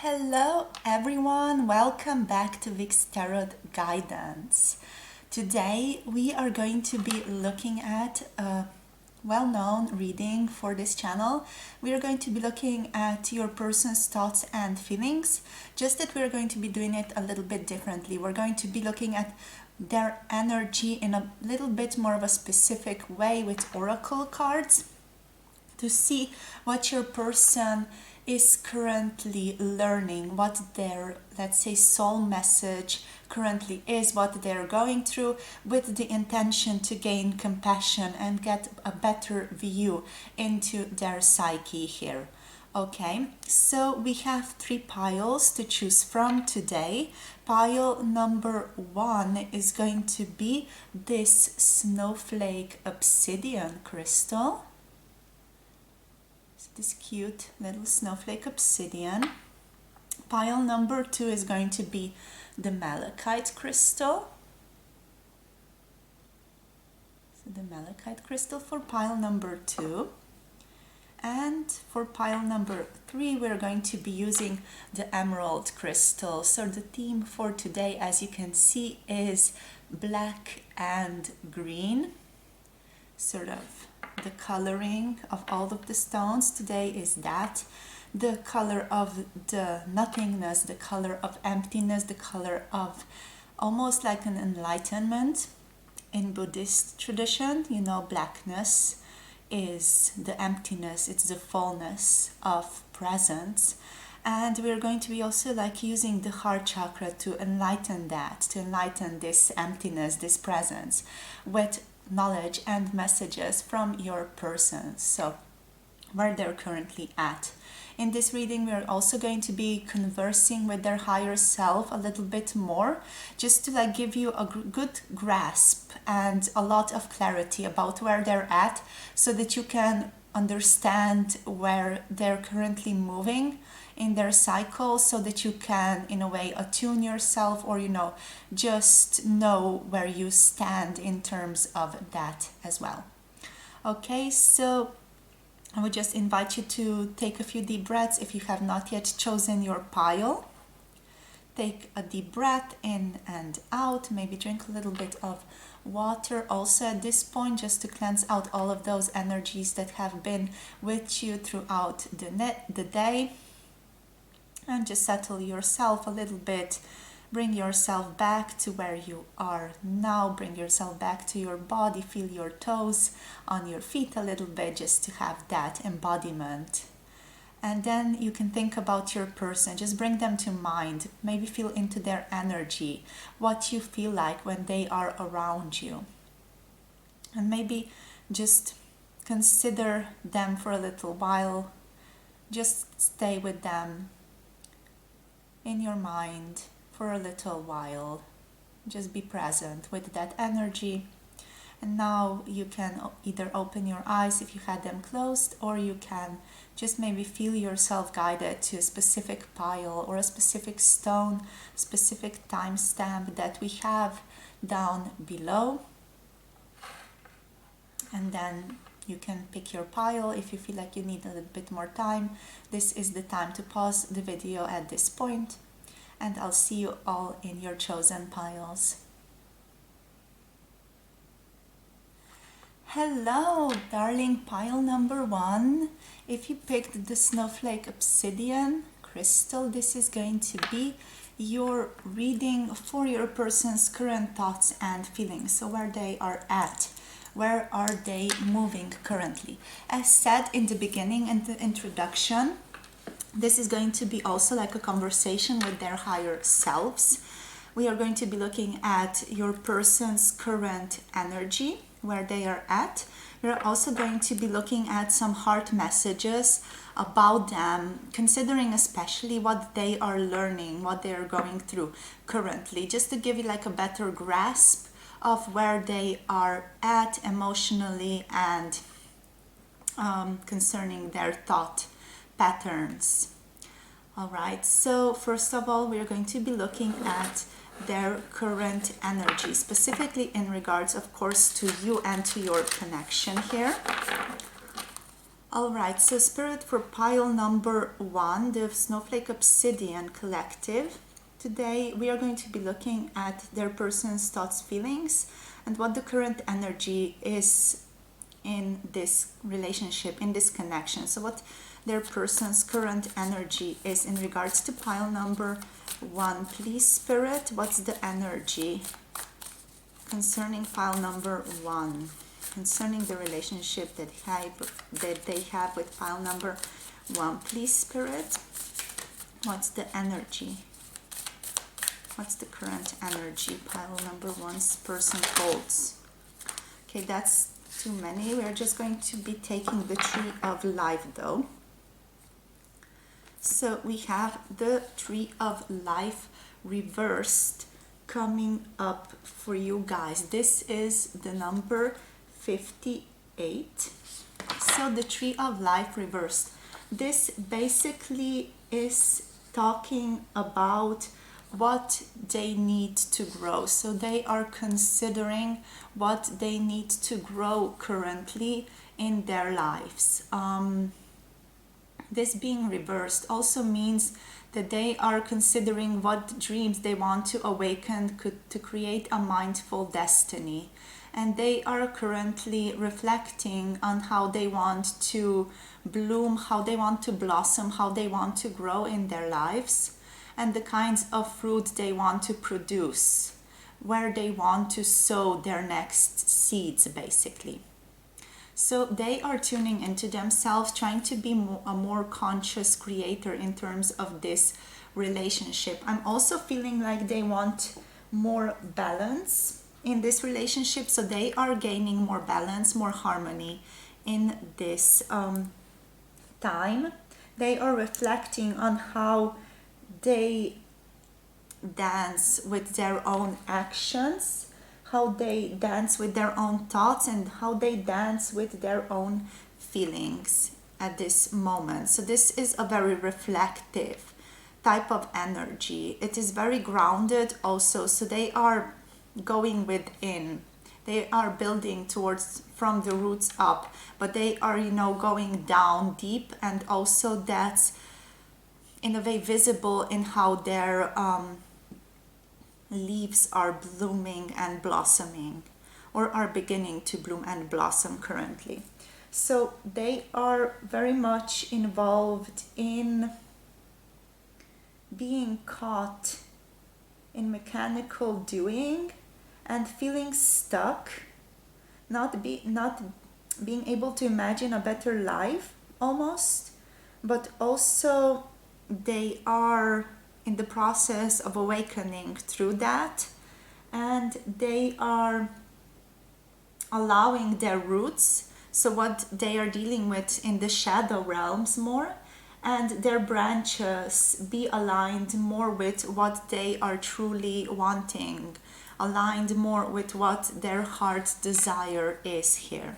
Hello everyone, welcome back to Vic's Tarot Guidance. Today we are going to be looking at a well-known reading for this channel. We are going to be looking at your person's thoughts and feelings, just that we're going to be doing it a little bit differently. We're going to be looking at their energy in a little bit more of a specific way with oracle cards to see what your person is currently learning, what their, let's say, soul message currently is, what they're going through, with the intention to gain compassion and get a better view into their psyche here. Okay, so we have 3 piles to choose from today. Pile number 1 is going to be this Snowflake Obsidian crystal. This cute little snowflake obsidian. Pile number 2 is going to be the Malachite crystal. So the Malachite crystal for pile number 2. And for pile number 3 we're going to be using the emerald crystal. So the theme for today, as you can see, is black and green. Sort of the coloring of all of the stones today is that. The color of the nothingness, the color of emptiness, the color of almost like an enlightenment. In Buddhist tradition, you know, blackness is the emptiness, it's the fullness of presence. And we're going to be also like using the heart chakra to enlighten that, to enlighten this emptiness, this presence, with knowledge and messages from your person, so where they're currently at. In this reading we are also going to be conversing with their higher self a little bit more, just to like give you a good grasp and a lot of clarity about where they're at, so that you can understand where they're currently moving in their cycle, so that you can in a way attune yourself, or just know where you stand in terms of that as well. Okay, so I would just invite you to take a few deep breaths if you have not yet chosen your pile. Take a deep breath in and out, maybe drink a little bit of water also at this point, just to cleanse out all of those energies that have been with you throughout the day. And just settle yourself a little bit. Bring yourself back to where you are now. Bring yourself back to your body. Feel your toes on your feet a little bit, just to have that embodiment. And then you can think about your person. Just bring them to mind. Maybe feel into their energy, what you feel like when they are around you. And maybe just consider them for a little while. Just stay with them in your mind for a little while. Just be present with that energy. And now you can either open your eyes if you had them closed, or you can just maybe feel yourself guided to a specific pile or a specific stone, specific timestamp that we have down below. And then you can pick your pile if you feel like you need a little bit more time. This is the time to pause the video at this point, and I'll see you all in your chosen piles. Hello, darling pile number 1. If you picked the Snowflake Obsidian crystal, this is going to be your reading for your person's current thoughts and feelings. So where they are at. Where are they moving currently? As said in the beginning, in the introduction, this is going to be also like a conversation with their higher selves. We are going to be looking at your person's current energy, where they are at. We're also going to be looking at some heart messages about them, considering especially what they are learning, what they are going through currently, just to give you like a better grasp of where they are at emotionally and concerning their thought patterns. All right, so first of all, we're going to be looking at their current energy, specifically in regards, of course, to you and to your connection here. Alright, so spirit for pile number 1, the Snowflake Obsidian collective. Today we are going to be looking at their person's thoughts, feelings, and what the current energy is in this relationship, in this connection. So what their person's current energy is in regards to pile number 1. Please, Spirit, what's the energy concerning pile number 1? Concerning the relationship that they have with pile number 1. Please, Spirit, what's the energy? What's the current energy pile number 1's person holds? Okay, that's too many. We're just going to be taking the Tree of Life though. So we have the Tree of Life reversed coming up for you guys. This is the number 58. So the Tree of Life reversed. This basically is talking about what they need to grow. So they are considering what they need to grow currently in their lives. This being reversed also means that they are considering what dreams they want to awaken to create a mindful destiny. And they are currently reflecting on how they want to bloom, how they want to blossom, how they want to grow in their lives, and the kinds of fruit they want to produce, where they want to sow their next seeds, basically. So they are tuning into themselves, trying to be a more conscious creator in terms of this relationship. I'm also feeling like they want more balance in this relationship, so they are gaining more balance, more harmony in this time. They are reflecting on how they dance with their own actions, how they dance with their own thoughts, and how they dance with their own feelings at this moment. So this is a very reflective type of energy. It is very grounded also, so they are going within. They are building towards from the roots up, but they are, going down deep, and also that's in a way visible in how their leaves are blooming and blossoming, or are beginning to bloom and blossom currently. So they are very much involved in being caught in mechanical doing and feeling stuck, not being able to imagine a better life almost, but also they are in the process of awakening through that, and they are allowing their roots, so what they are dealing with in the shadow realms more, and their branches be aligned more with what they are truly wanting, aligned more with what their heart's desire is here.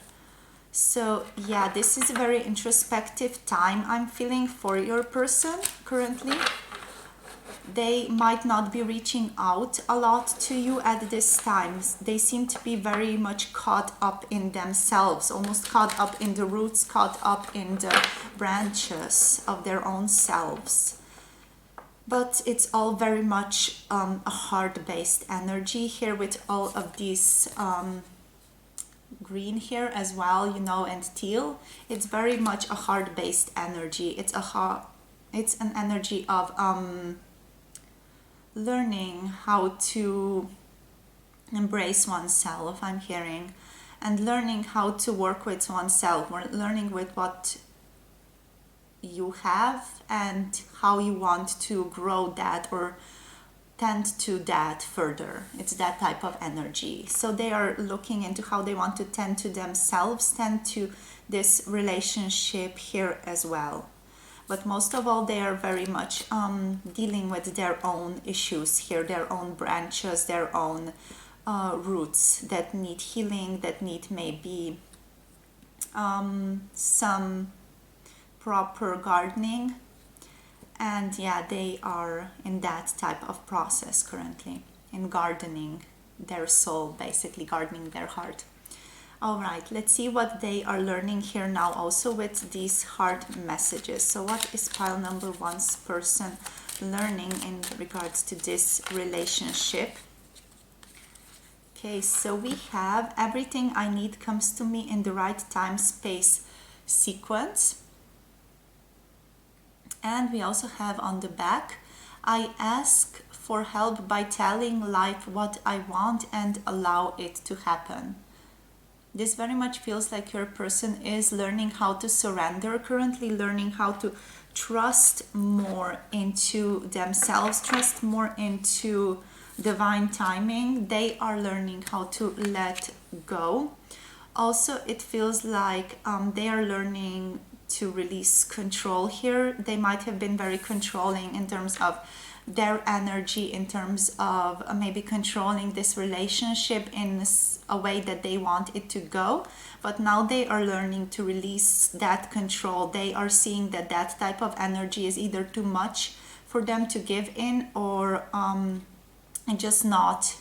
So yeah, this is a very introspective time I'm feeling for your person currently. They might not be reaching out a lot to you at this time. They seem to be very much caught up in themselves, almost caught up in the roots, caught up in the branches of their own selves. But it's all very much a heart-based energy here, with all of these green here as well, and teal. It's very much a heart-based energy. It's an energy of learning how to embrace oneself, I'm hearing, and learning how to work with oneself, or learning with what you have and how you want to grow that or tend to that further. It's that type of energy. So they are looking into how they want to tend to themselves, tend to this relationship here as well. But most of all, they are very much dealing with their own issues here, their own branches, their own roots that need healing, that need maybe some proper gardening. And yeah, they are in that type of process currently, in gardening their soul, basically gardening their heart. All right, let's see what they are learning here now also with these heart messages. So what is pile number one's person learning in regards to this relationship? Okay, so we have everything I need comes to me in the right time space sequence. And we also have on the back, I ask for help by telling life what I want and allow it to happen. This very much feels like your person is learning how to surrender, currently learning how to trust more into themselves, trust more into divine timing. They are learning how to let go. Also, it feels like they are learning to release control here. They might have been very controlling in terms of their energy, in terms of maybe controlling this relationship in a way that they want it to go, but now they are learning to release that control. They are seeing that that type of energy is either too much for them to give in, or just not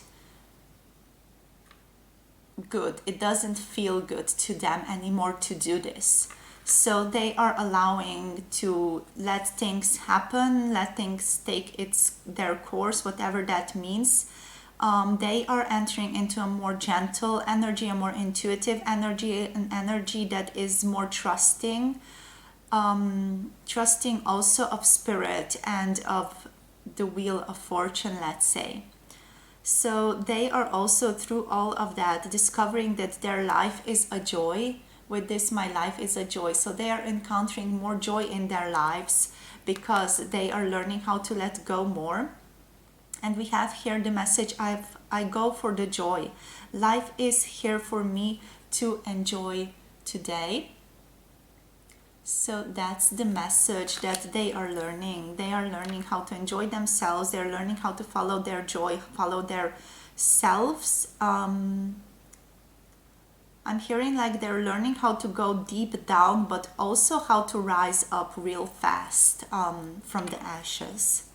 good. It doesn't feel good to them anymore to do this. So they are allowing to let things happen, let things take their course, whatever that means. They are entering into a more gentle energy, a more intuitive energy, an energy that is more trusting, trusting also of spirit and of the wheel of fortune, let's say. So they are also, through all of that, discovering that their life is a joy. With this, my life is a joy. So they are encountering more joy in their lives because they are learning how to let go more. And we have here the message, I go for the joy. Life is here for me to enjoy today. So that's the message that they are learning. They are learning how to enjoy themselves. They're learning how to follow their joy, follow their selves. I'm hearing like they're learning how to go deep down, but also how to rise up real fast from the ashes.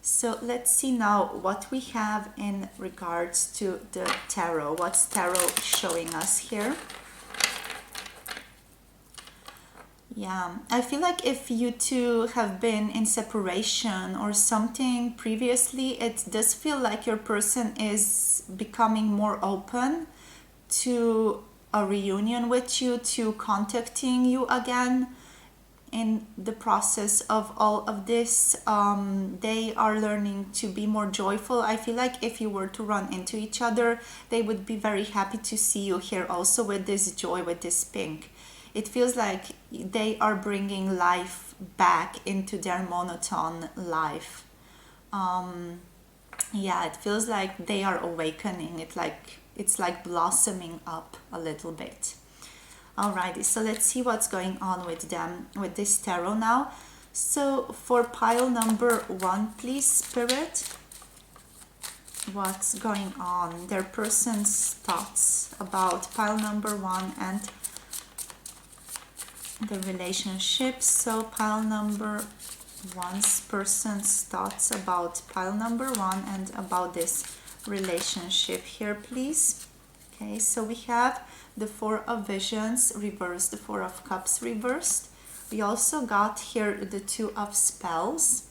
So let's see now what we have in regards to the tarot. What's tarot showing us here? Yeah, I feel like if you two have been in separation or something previously, it does feel like your person is becoming more open to a reunion with you, to contacting you again. In the process of all of this, they are learning to be more joyful. I feel like if you were to run into each other, they would be very happy to see you here also with this joy, with this pink. It feels like they are bringing life back into their monotone life. Yeah, it feels like they are awakening. It's like blossoming up a little bit. Alrighty, so let's see what's going on with them with this tarot now. So for pile number one, please, Spirit, what's going on? Their person's thoughts about pile number one and the relationship. So pile number one's person's thoughts about pile number one and about this relationship here, please. Okay, so we have the Four of Visions reversed, the Four of Cups reversed. We also got here the Two of Spells.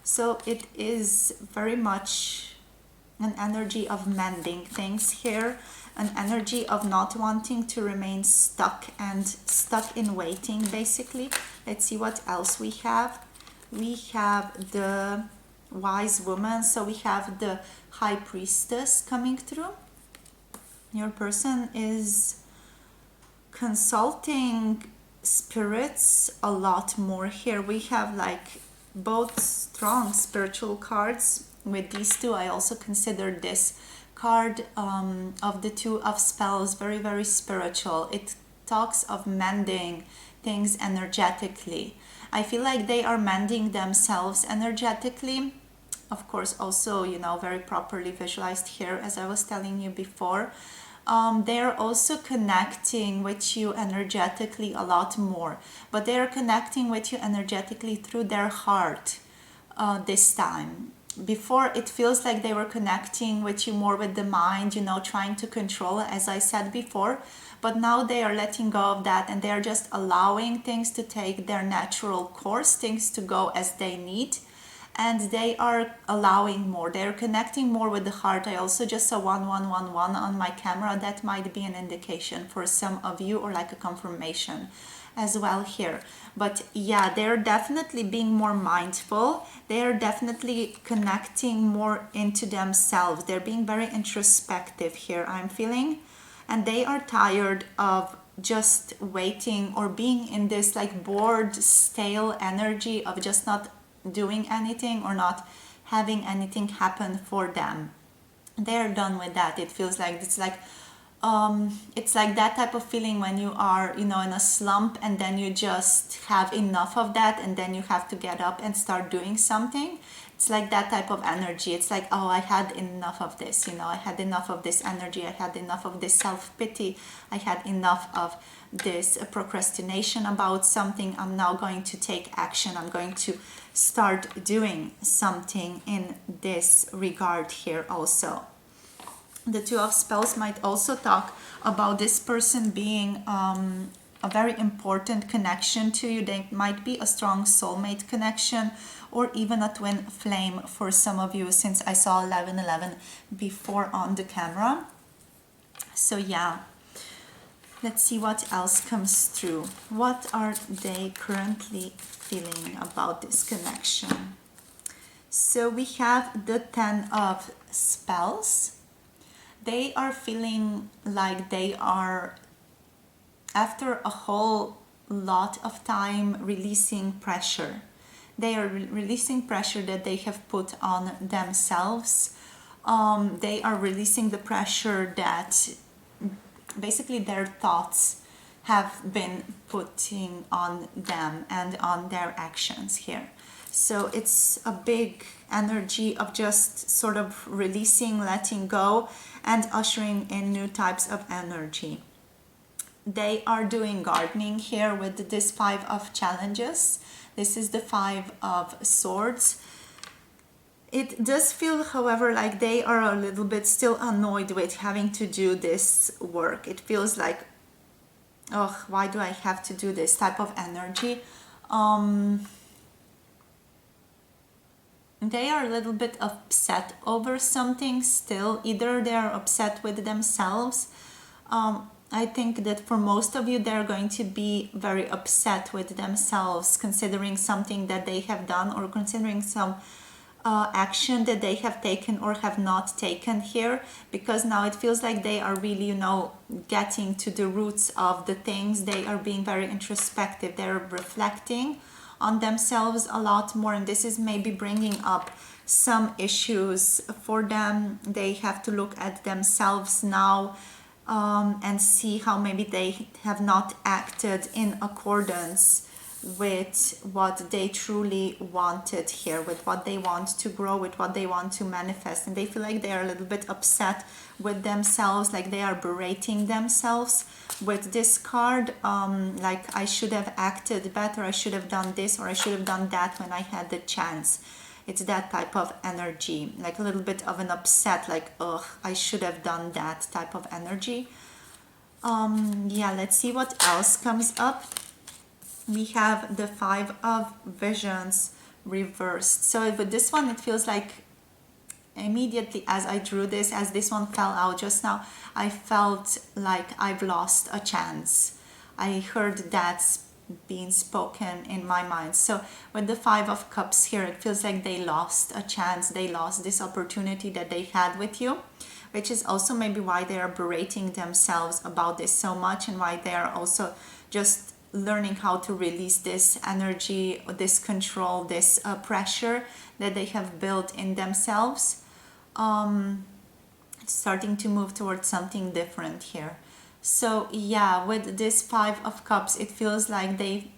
So it is very much an energy of mending things here, an energy of not wanting to remain stuck and stuck in waiting, basically. Let's see what else we have. We have the Wise Woman, so we have the High Priestess coming through. Your person is consulting spirits a lot more here. We have like both strong spiritual cards. With these two, I also consider this card of the Two of Spells very, very spiritual. It talks of mending things energetically. I feel like they are mending themselves energetically. Of course, also, very properly visualized here, as I was telling you before. They are also connecting with you energetically a lot more, but they are connecting with you energetically through their heart this time. before it feels like they were connecting with you more with the mind, you know, trying to control, as I said before. But now they are letting go of that, and they are just allowing things to take their natural course, things to go as they need. And they are allowing more. They're connecting more with the heart. I also just saw 1111 on my camera. That might be an indication for some of you, or like a confirmation as well here. But yeah, they're definitely being more mindful. They're definitely connecting more into themselves. They're being very introspective here, I'm feeling. And they are tired of just waiting or being in this like bored, stale energy of just not doing anything or not having anything happen for them. They're done with that. It feels like it's like that type of feeling when you are, you know, in a slump, and then you just have enough of that, and then you have to get up and start doing something. It's like that type of energy. It's like, oh, I had enough of this, you know, I had enough of this energy, I had enough of this self-pity, I had enough of this procrastination about something. I'm now going to take action. I'm going to start doing something in this regard here also. The Two of Spells might also talk about this person being a very important connection to you. They might be a strong soulmate connection, or even a twin flame for some of you, since I saw 1111 before on the camera. So yeah, let's see what else comes through. What are they currently feeling about this connection? So we have the Ten of Spells. They are feeling like they are, after a whole lot of time, releasing pressure. They are releasing pressure that they have put on themselves. They are releasing the pressure that basically their thoughts have been putting on them and on their actions here. So it's a big energy of just sort of releasing, letting go, and ushering in new types of energy. They are doing gardening here with this Five of Challenges. This is the Five of Swords. It does feel, however, like they are a little bit still annoyed with having to do this work. It feels like, oh, why do I have to do this type of energy? They are a little bit upset over something still. Either they are upset with themselves. I think that for most of you, they're going to be very upset with themselves, considering something that they have done, or considering some action that they have taken or have not taken here, because now it feels like they are really, you know, getting to the roots of the things. They are being very introspective. They're reflecting on themselves a lot more, and this is maybe bringing up some issues for them. They have to look at themselves now and see how maybe they have not acted in accordance with what they truly wanted here, with what they want to grow, with what they want to manifest. And they feel like they are a little bit upset with themselves, like they are berating themselves with this card, like I should have acted better, I should have done this, or I should have done that when I had the chance. It's that type of energy, like a little bit of an upset, like, ugh, I should have done that type of energy. Yeah, let's see what else comes up. We have the Five of Visions reversed. So with this one, it feels like immediately as I drew this, as this one fell out just now, I felt like I've lost a chance. I heard that being spoken in my mind. So with the Five of Cups here, it feels like they lost a chance. They lost this opportunity that they had with you, which is also maybe why they are berating themselves about this so much, and why they are also just learning how to release this energy, this control, this pressure that they have built in themselves. Starting to move towards something different here. So yeah, with this Five of Cups, it feels like they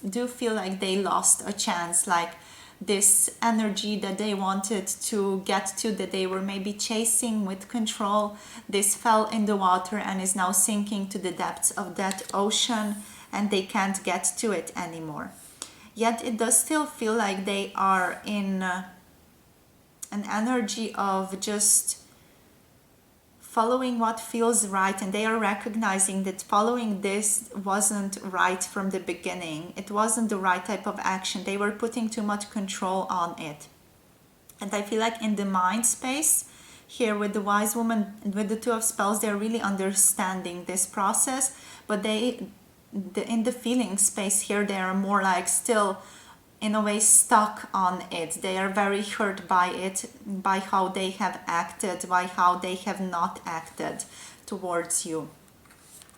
do feel like they lost a chance, like this energy that they wanted to get to, that they were maybe chasing with control, this fell in the water and is now sinking to the depths of that ocean, and they can't get to it anymore. Yet it does still feel like they are in an energy of just following what feels right, and they are recognizing that following this wasn't right from the beginning. It wasn't the right type of action. They were putting too much control on it. And I feel like in the mind space here with the wise woman, with the two of spells, they're really understanding this process, but in the feeling space here, they are more like still in a way stuck on it. They are very hurt by it, by how they have acted, by how they have not acted towards you.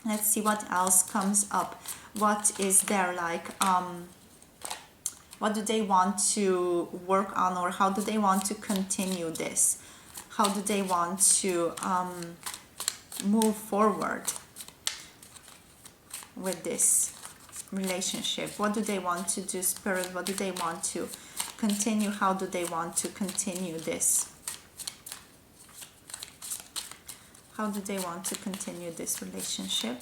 Let's see what else comes up. What is there like, what do they want to work on, or how do they want to continue this? How do they want to move forward with this relationship? What do they want to do, Spirit? What do they want to continue? How do they want to continue this? How do they want to continue this relationship?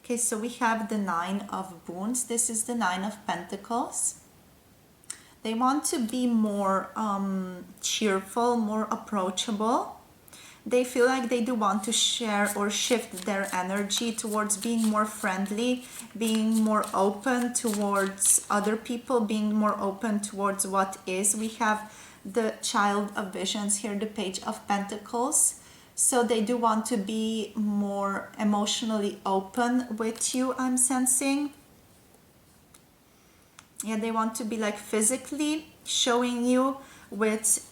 Okay, so we have the Nine of Wands. This is the Nine of Pentacles. They want to be more cheerful, more approachable. They feel like they do want to share or shift their energy towards being more friendly, being more open towards other people, being more open towards what is. We have the Child of Visions here, the Page of Pentacles. So they do want to be more emotionally open with you, I'm sensing. Yeah, they want to be like physically showing you with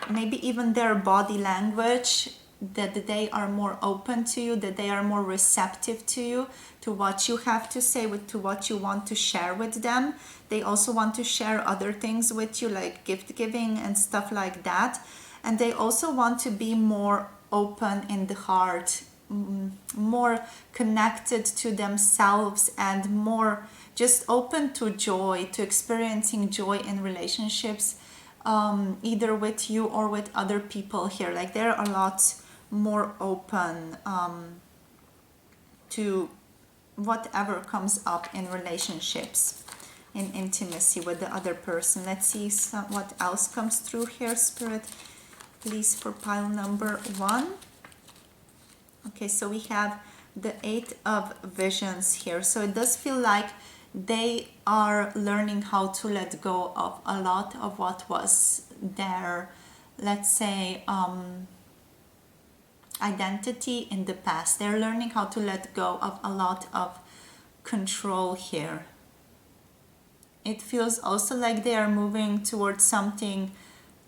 maybe even their body language, that they are more open to you, that they are more receptive to you, to what you have to say, to what you want to share with them. They also want to share other things with you, like gift giving and stuff like that. And they also want to be more open in the heart, more connected to themselves, and more just open to joy, to experiencing joy in relationships, either with you or with other people here. Like they're a lot more open to whatever comes up in relationships, in intimacy with the other person. Let's see what else comes through here, Spirit, please, for pile number 1. Okay, so we have the Eight of Visions here. So it does feel like they are learning how to let go of a lot of what was their, let's say, identity in the past. They're learning how to let go of a lot of control here. It feels also like they are moving towards something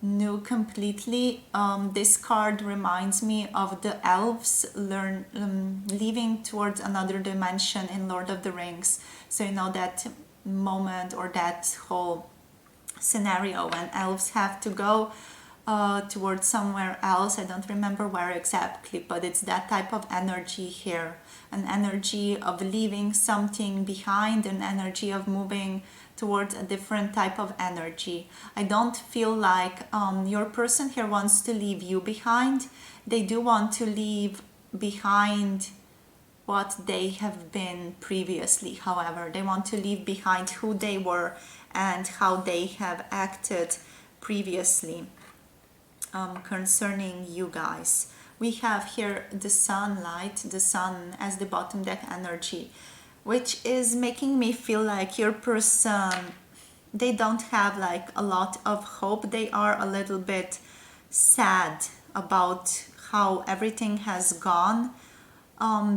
new completely. This card reminds me of the elves leaving towards another dimension in Lord of the Rings. So you know that moment or that whole scenario when elves have to go towards somewhere else. I don't remember where exactly, but it's that type of energy here. An energy of leaving something behind, an energy of moving towards a different type of energy. I don't feel like your person here wants to leave you behind. They do want to leave behind what they have been previously. However, they want to leave behind who they were and how they have acted previously concerning you guys. We have here the sunlight, the sun as the bottom deck energy, which is making me feel like your person, they don't have like a lot of hope. They are a little bit sad about how everything has gone.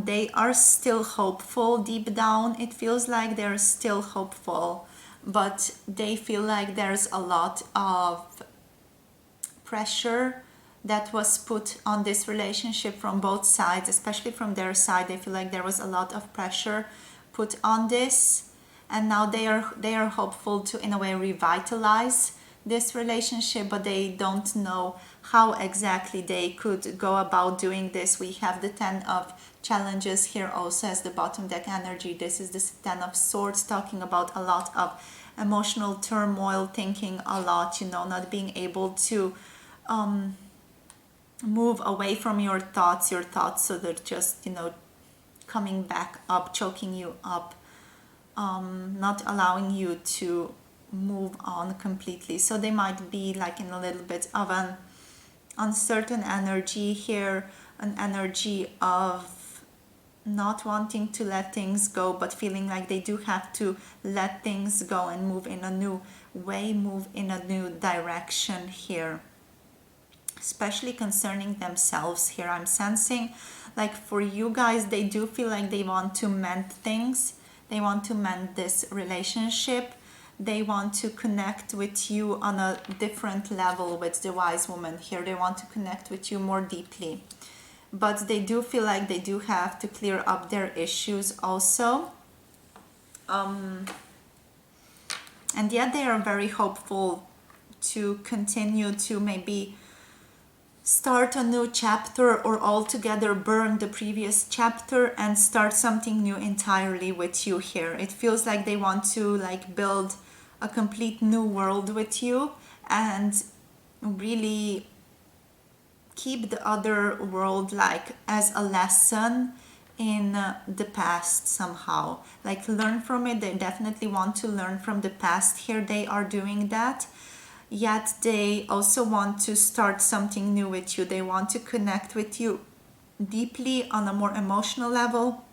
They are still hopeful deep down. It feels like they're still hopeful, but they feel like there's a lot of pressure that was put on this relationship from both sides, especially from their side. They feel like there was a lot of pressure put on this, and now they are hopeful to in a way revitalize this relationship, but they don't know how exactly they could go about doing this. We have the 10 of challenges here also as the bottom deck energy. This is the 10 of swords, talking about a lot of emotional turmoil, thinking a lot, not being able to move away from your thoughts, so they're just coming back up, choking you up, not allowing you to move on completely. So they might be like in a little bit of an uncertain energy here, an energy of not wanting to let things go, but feeling like they do have to let things go and move in a new way, move in a new direction here, especially concerning themselves here. I'm sensing like for you guys, they do feel like they want to mend things, they want to mend this relationship, they want to connect with you on a different level. With the wise woman here, they want to connect with you more deeply, but they do feel like they do have to clear up their issues also. And yet they are very hopeful to continue to maybe start a new chapter, or altogether burn the previous chapter and start something new entirely with you here. It feels like they want to like build a complete new world with you and really keep the other world like as a lesson in the past somehow, like learn from it. They definitely want to learn from the past here, they are doing that, yet they also want to start something new with you. They want to connect with you deeply on a more emotional level,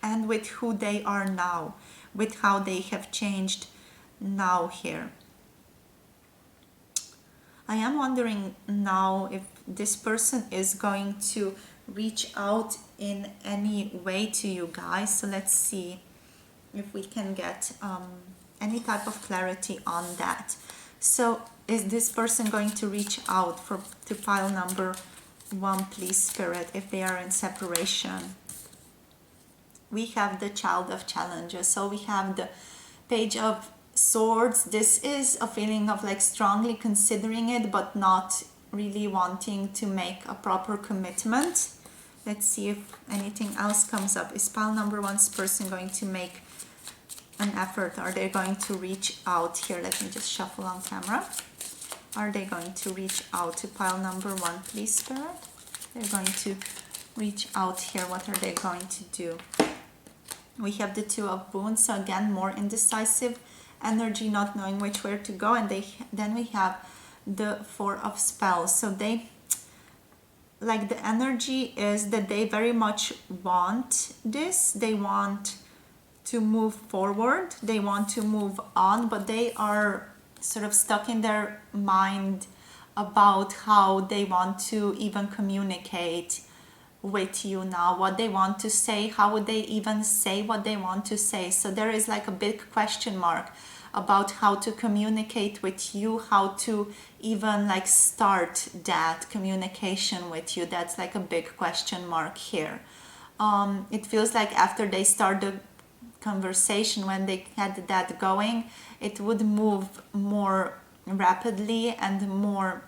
and with who they are now, with how they have changed now here. I am wondering now if this person is going to reach out in any way to you guys. So let's see if we can get any type of clarity on that. So is this person going to reach out to pile number 1, please, Spirit, if they are in separation? We have the Child of Challenges. So we have the Page of Swords. This is a feeling of like strongly considering it, but not really wanting to make a proper commitment. Let's see if anything else comes up. Is pile number 1's person going to make an effort? Are they going to reach out here? Let me just shuffle on camera. Are they going to reach out to pile number 1, please, Spirit? They're going to reach out here. What are they going to do? We have the Two of Wands. So again, more indecisive energy, not knowing which way to go. And then we have the Four of Spells. So they, like, the energy is that they very much want this. They want to move forward, they want to move on, but they are sort of stuck in their mind about how they want to even communicate with you now, what they want to say, how would they even say what they want to say. So there is like a big question mark about how to communicate with you, how to even like start that communication with you. That's like a big question mark here. It feels like after they start the conversation, when they had that going, it would move more rapidly and more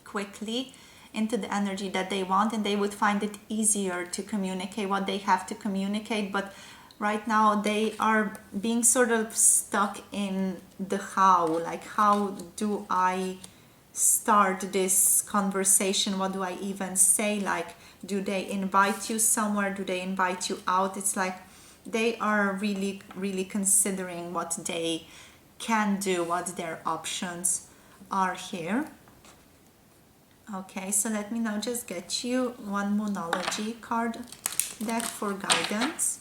quickly into the energy that they want, and they would find it easier to communicate what they have to communicate. But right now they are being sort of stuck in the how, like, how do I start this conversation? What do I even say? Like, do they invite you somewhere? Do they invite you out? It's like they are really, really considering what they can do, what their options are here. Okay, so let me now just get you one Moonology card deck for guidance.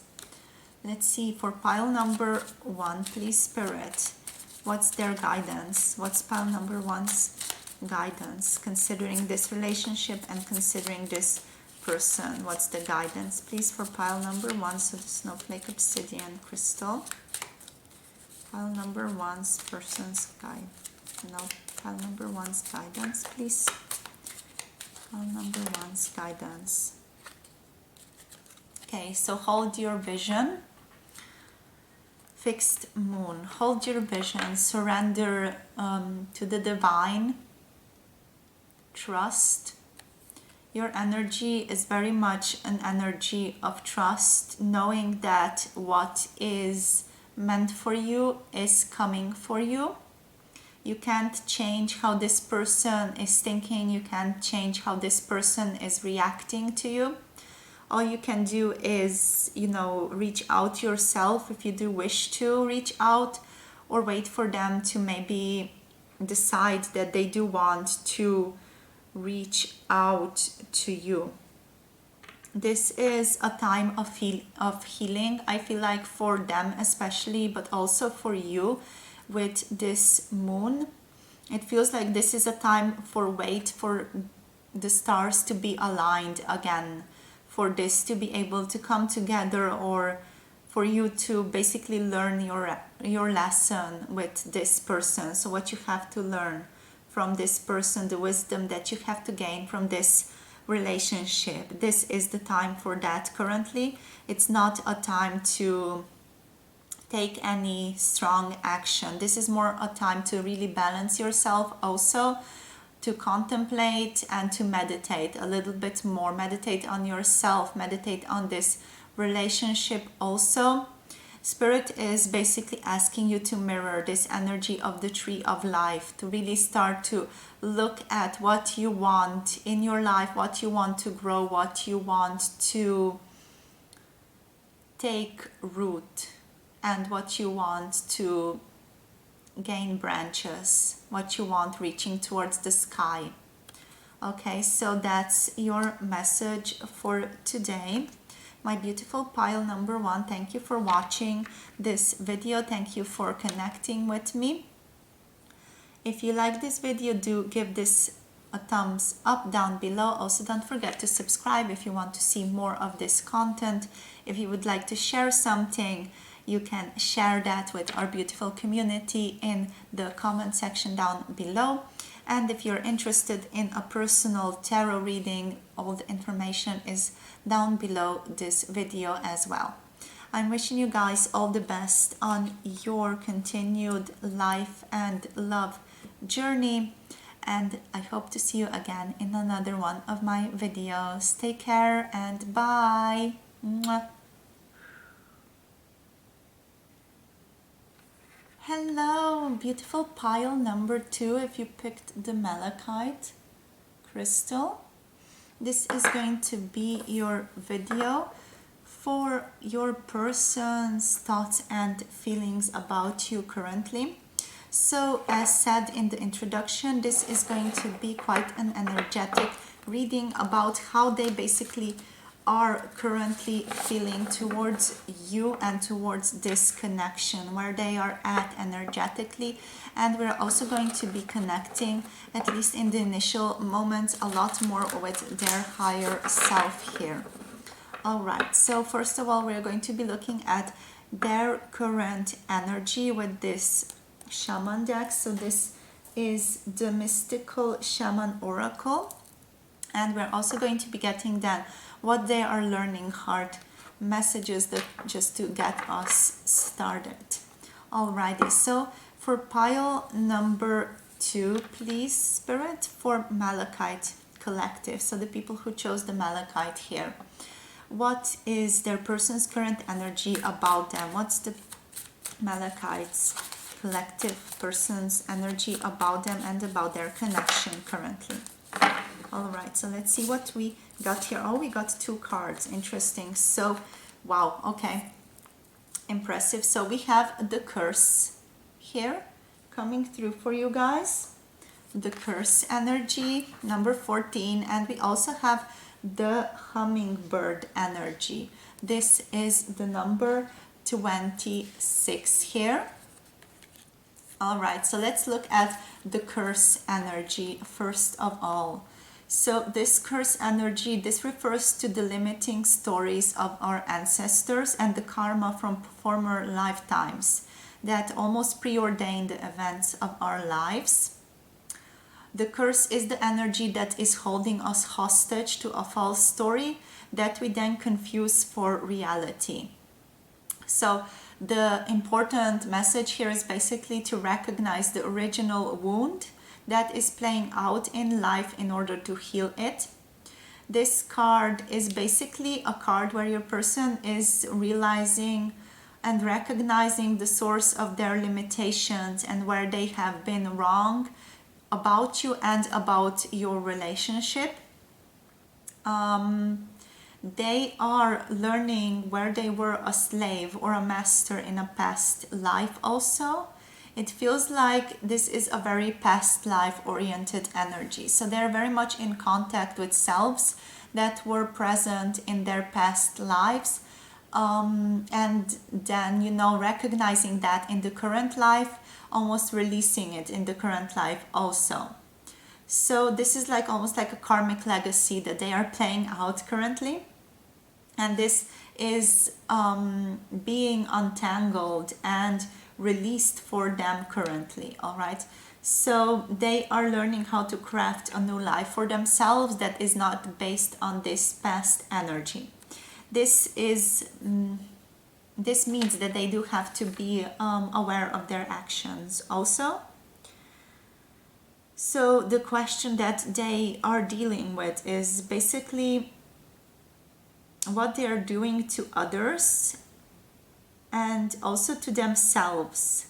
Let's see, for pile number 1, please, Spirit, what's their guidance? What's pile number 1's guidance, considering this relationship and considering this person? What's the guidance, please, for pile number 1? So the Snowflake Obsidian crystal. Pile number 1's person's guide. No, pile number 1's guidance, please. Pile number 1's guidance. Okay, so hold your vision. Fixed moon. Hold your vision. Surrender to the divine. Trust. Your energy is very much an energy of trust, knowing that what is meant for you is coming for you. You can't change how this person is thinking. You can't change how this person is reacting to you. All you can do is, reach out yourself if you do wish to reach out, or wait for them to maybe decide that they do want to reach out to you. This is a time of healing, I feel like, for them especially, but also for you with this moon. It feels like this is a time for wait for the stars to be aligned again, for this to be able to come together, or for you to basically learn your lesson with this person. So what you have to learn from this person, the wisdom that you have to gain from this relationship. This is the time for that currently. It's not a time to take any strong action. This is more a time to really balance yourself, also to contemplate and to meditate a little bit more. Meditate on yourself, meditate on this relationship also. Spirit is basically asking you to mirror this energy of the tree of life, to really start to look at what you want in your life, what you want to grow, what you want to take root, and what you want to gain branches, what you want reaching towards the sky. Okay, so that's your message for today. My beautiful pile number 1, thank you for watching this video. Thank you for connecting with me. If you like this video, do give this a thumbs up down below. Also, don't forget to subscribe if you want to see more of this content. If you would like to share something, you can share that with our beautiful community in the comment section down below. And if you're interested in a personal tarot reading, all the information is down below this video as well. I'm wishing you guys all the best on your continued life and love journey, and I hope to see you again in another one of my videos. Take care and bye. Mwah. Hello, beautiful pile number 2. If you picked the Malachite crystal, this is going to be your video for your person's thoughts and feelings about you currently. So as said in the introduction, this is going to be quite an energetic reading about how they basically are currently feeling towards you and towards this connection, where they are at energetically. And we're also going to be connecting, at least in the initial moments, a lot more with their higher self here. All right, so first of all, we're going to be looking at their current energy with this shaman deck. So this is the Mystical Shaman Oracle, and we're also going to be getting then what they are learning, heart messages, that just to get us started. Alrighty, so for pile number 2, please, Spirit, for Malachite Collective, so the people who chose the Malachite here, what is their person's current energy about them? What's the Malachite's collective person's energy about them and about their connection currently? All right, so let's see what we got here. Oh, we got 2 cards. Interesting. So, wow, okay. Impressive. So we have the curse here coming through for you guys. The curse energy, number 14. And we also have the hummingbird energy. This is the number 26 here. All right, so let's look at the curse energy first of all. So this curse energy, this refers to the limiting stories of our ancestors and the karma from former lifetimes that almost preordained the events of our lives. The curse is the energy that is holding us hostage to a false story that we then confuse for reality. So the important message here is basically to recognize the original wound that is playing out in life in order to heal it. This card is basically a card where your person is realizing and recognizing the source of their limitations and where they have been wrong about you and about your relationship. They are learning where they were a slave or a master in a past life also, It feels like this is a very past life oriented energy. So they're very much in contact with selves that were present in their past lives. And then, you know, recognizing that in the current life, almost releasing it in the current life also. So this is like almost like a karmic legacy that they are playing out currently. And this is being untangled and released for them currently, all right? So they are learning how to craft a new life for themselves that is not based on this past energy. This means that they do have to be aware of their actions also. So the question that they are dealing with is basically what they are doing to others and also to themselves.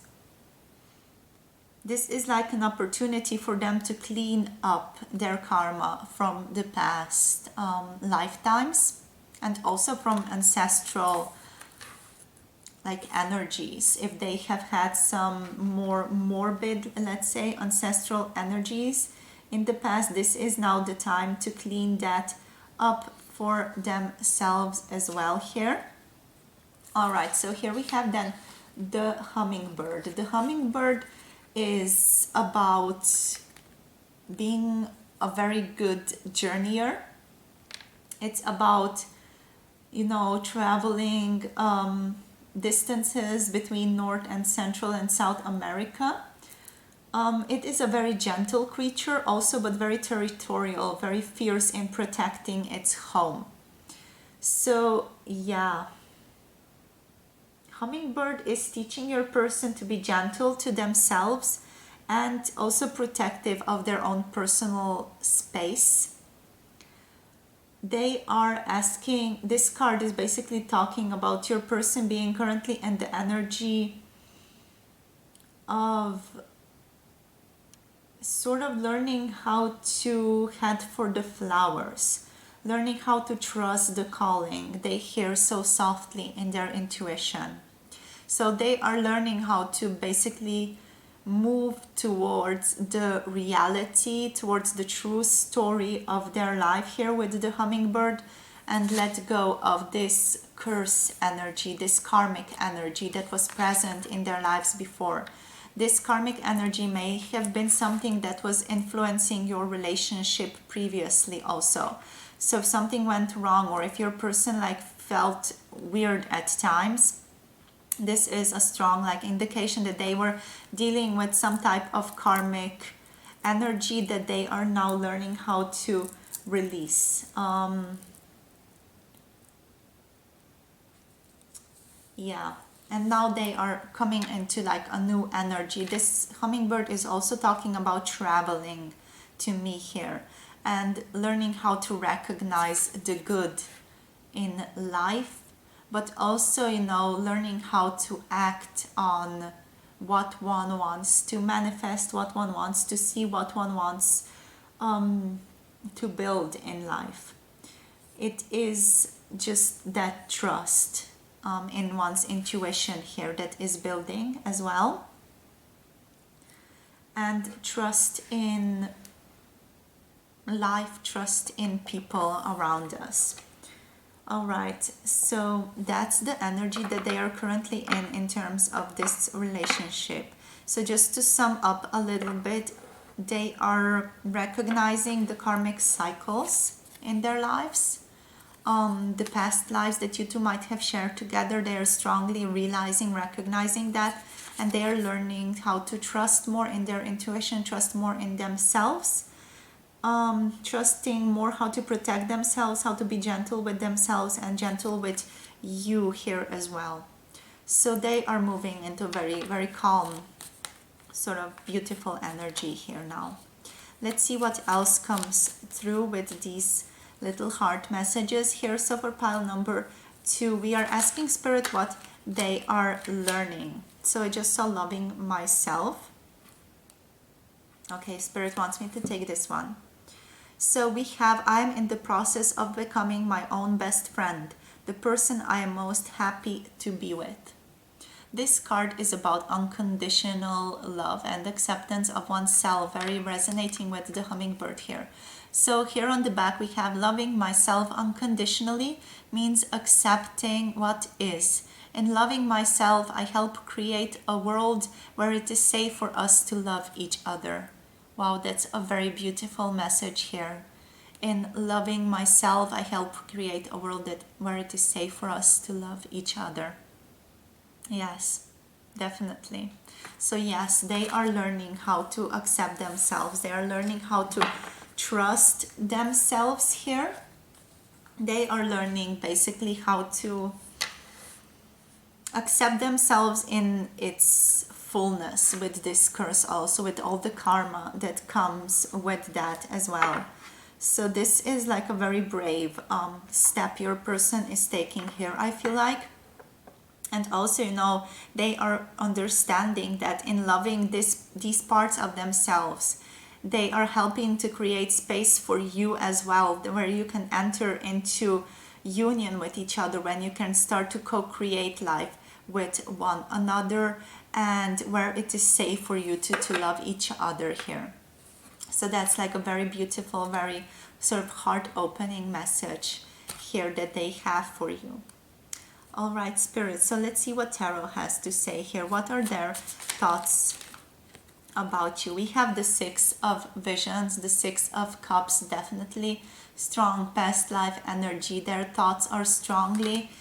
This is like an opportunity for them to clean up their karma from the past lifetimes and also from ancestral like energies. If they have had some more morbid, let's say, ancestral energies in the past, this is now the time to clean that up for themselves as well here. All right, so here we have then the hummingbird. The hummingbird is about being a very good journeyer. It's about, you know, traveling distances between North and Central and South America. It is a very gentle creature also, but very territorial, very fierce in protecting its home. So yeah, hummingbird is teaching your person to be gentle to themselves and also protective of their own personal space. They are asking, this card is basically talking about your person being currently in the energy of sort of learning how to head for the flowers, learning how to trust the calling they hear so softly in their intuition. So they are learning how to basically move towards the reality, towards the true story of their life here with the hummingbird, and let go of this curse energy, this karmic energy that was present in their lives before. This karmic energy may have been something that was influencing your relationship previously also. So if something went wrong, or if your person like felt weird at times, this is a strong like indication that they were dealing with some type of karmic energy that they are now learning how to release. Yeah, and now they are coming into like a new energy. This hummingbird is also talking about traveling to me here and learning how to recognize the good in life, but also, you know, learning how to act on what one wants to manifest, what one wants to see, what one wants to build in life. It is just that trust in one's intuition here that is building as well, and trust in life, trust in people around us. All right, so that's the energy that they are currently in terms of this relationship. So just to sum up a little bit, they are recognizing the karmic cycles in their lives. The past lives that you two might have shared together, they are strongly realizing, recognizing that, and they are learning how to trust more in their intuition, trust more in themselves. Trusting more how to protect themselves, how to be gentle with themselves and gentle with you here as well. So they are moving into very, very calm, sort of beautiful energy here now. Let's see what else comes through with these little heart messages here. So for pile number 2, we are asking Spirit what they are learning. So I just saw loving myself. Okay, Spirit wants me to take this one. So we have, I am in the process of becoming my own best friend, the person I am most happy to be with. This card is about unconditional love and acceptance of oneself, very resonating with the hummingbird here. So here on the back we have loving myself unconditionally means accepting what is. In loving myself, I help create a world where it is safe for us to love each other. Wow, that's a very beautiful message here. In loving myself, I help create a world where it is safe for us to love each other. Yes, definitely. So yes, they are learning how to accept themselves. They are learning how to trust themselves here. They are learning basically how to accept themselves in its fullness with this curse, also with all the karma that comes with that as well. So this is like a very brave step your person is taking here, I feel like. And also, you know, they are understanding that in loving these parts of themselves, they are helping to create space for you as well, where you can enter into union with each other, when you can start to co-create life with one another, and where it is safe for you to love each other here. So that's like a very beautiful, very sort of heart-opening message here that they have for you. All right, Spirit, so let's see what Tarot has to say here. What are their thoughts about you? We have the Six of Visions, the Six of Cups, definitely strong past life energy. Their thoughts are strongly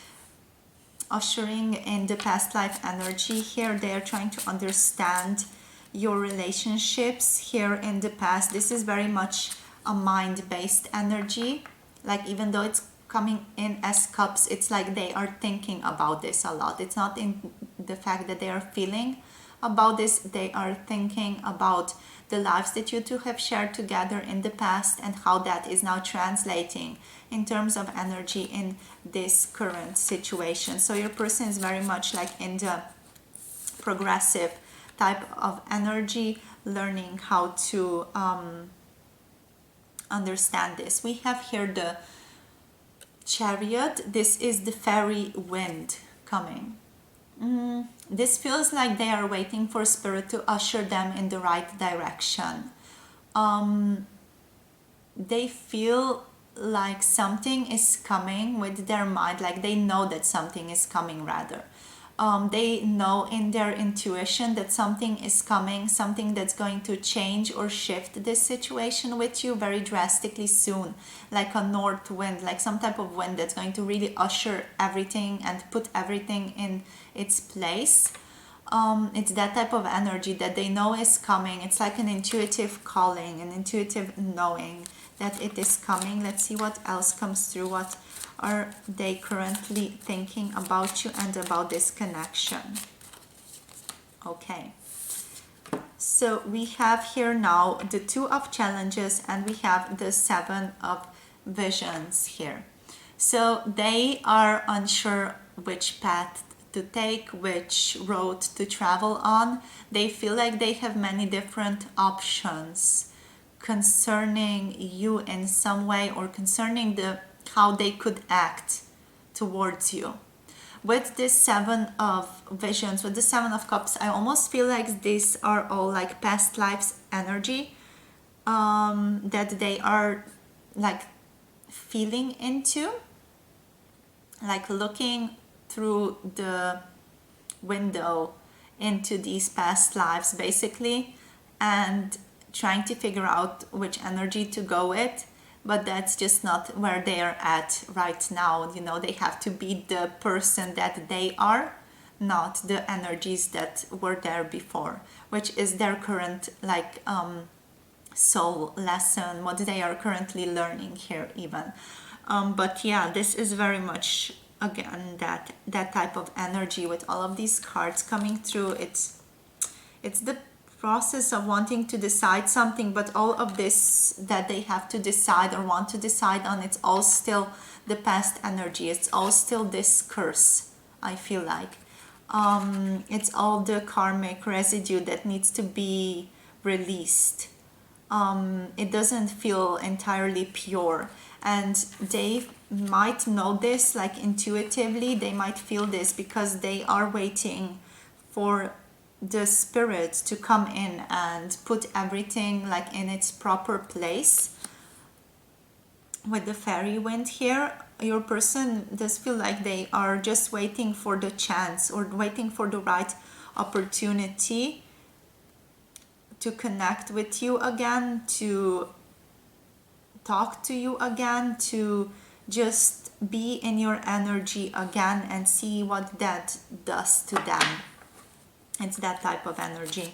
ushering in the past life energy here. They are trying to understand your relationships here in the past. This is very much a mind-based energy. Like, even though it's coming in as cups, it's like they are thinking about this a lot. It's not in the fact that they are feeling about this, they are thinking about the lives that you two have shared together in the past and how that is now translating in terms of energy in this current situation. So your person is very much like in the progressive type of energy, learning how to understand this. We have here the Chariot. This is the fairy wind coming. This feels like they are waiting for Spirit to usher them in the right direction. They feel like something is coming with their mind, like they know that something is coming rather. They know in their intuition that something is coming, something that's going to change or shift this situation with you very drastically soon, like a north wind, like some type of wind that's going to really usher everything and put everything in its place. It's that type of energy that they know is coming. It's like an intuitive calling, an intuitive knowing that it is coming. Let's see what else comes through. What are they currently thinking about you and about this connection? Okay, so we have here now the Two of Challenges and we have the Seven of Visions here. So they are unsure which path to take, which road to travel on. They feel like they have many different options concerning you in some way, or concerning how they could act towards you. With this Seven of Visions, with the Seven of Cups, I almost feel like these are all like past lives energy that they are like feeling into, like looking through the window into these past lives basically, and trying to figure out which energy to go with. But that's just not where they are at right now. You know, they have to be the person that they are, not the energies that were there before, which is their current like soul lesson, what they are currently learning here even. But yeah, this is very much again that type of energy with all of these cards coming through. It's the process of wanting to decide something, but all of this that they have to decide or want to decide on, it's all still the past energy. It's all still this curse, I feel like. It's all the karmic residue that needs to be released. It doesn't feel entirely pure, and they might know this like intuitively. They might feel this because they are waiting for the spirit to come in and put everything like in its proper place. With the fairy wind here, your person does feel like they are just waiting for the chance or waiting for the right opportunity to connect with you again, to talk to you again, to just be in your energy again and see what that does to them. It's that type of energy.